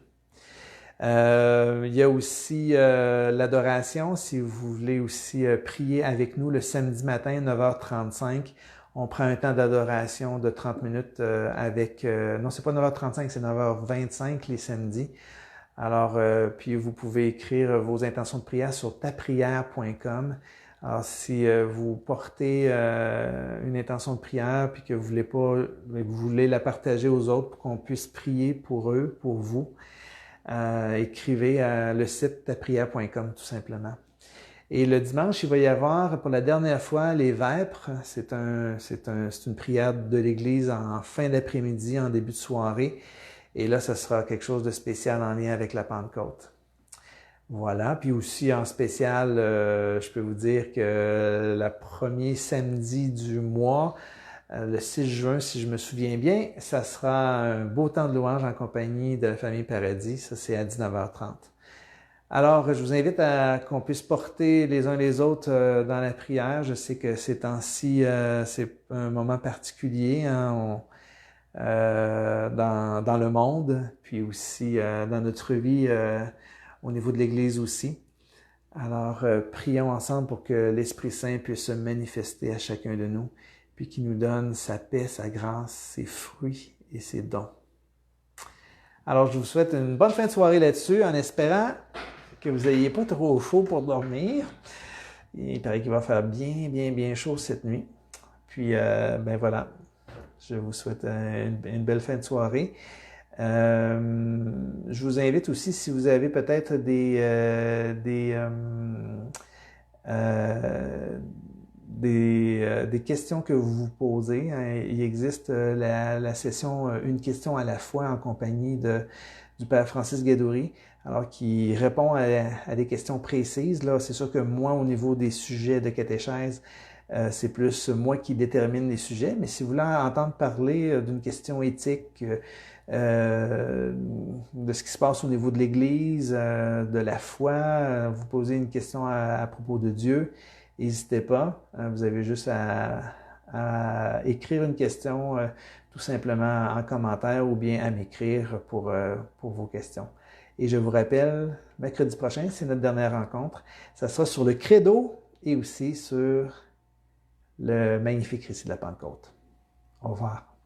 Il y a aussi l'adoration, si vous voulez aussi prier avec nous le samedi matin, 9h35. On prend un temps d'adoration de 30 minutes non, c'est pas 9h35, c'est 9h25 les samedis. Alors, puis vous pouvez écrire vos intentions de prière sur taprière.com. Alors, si vous portez une intention de prière puis que vous voulez la partager aux autres pour qu'on puisse prier pour eux, pour vous, écrivez à le site taprière.com tout simplement. Et le dimanche, il va y avoir pour la dernière fois les vêpres. C'est une prière de l'Église en fin d'après-midi, en début de soirée. Et là, ce sera quelque chose de spécial en lien avec la Pentecôte. Voilà. Puis aussi en spécial, je peux vous dire que le premier samedi du mois, le 6 juin, si je me souviens bien, ça sera un beau temps de louange en compagnie de la famille Paradis. Ça, c'est à 19h30. Alors, je vous invite à qu'on puisse porter les uns les autres dans la prière. Je sais que ces temps-ci, c'est un moment particulier dans le monde, puis aussi dans notre vie au niveau de l'Église aussi. Alors, prions ensemble pour que l'Esprit Saint puisse se manifester à chacun de nous, puis qu'il nous donne sa paix, sa grâce, ses fruits et ses dons. Alors, je vous souhaite une bonne fin de soirée là-dessus, en espérant que vous n'ayez pas trop chaud pour dormir. Il paraît qu'il va faire bien chaud cette nuit. Puis, ben voilà, je vous souhaite une belle fin de soirée. Je vous invite aussi, si vous avez peut-être des questions que vous vous posez. Il existe la session Une question à la fois en compagnie du Père Francis Gadouri, alors qui répond à des questions précises. Là, c'est sûr que moi, au niveau des sujets de catéchèse, c'est plus moi qui détermine les sujets, mais si vous voulez entendre parler d'une question éthique, de ce qui se passe au niveau de l'Église, de la foi, vous posez une question à propos de Dieu, n'hésitez pas. Vous avez juste à écrire une question tout simplement en commentaire ou bien à m'écrire pour vos questions. Et je vous rappelle, mercredi prochain, c'est notre dernière rencontre. Ça sera sur le Credo et aussi sur le magnifique récit de la Pentecôte. Au revoir.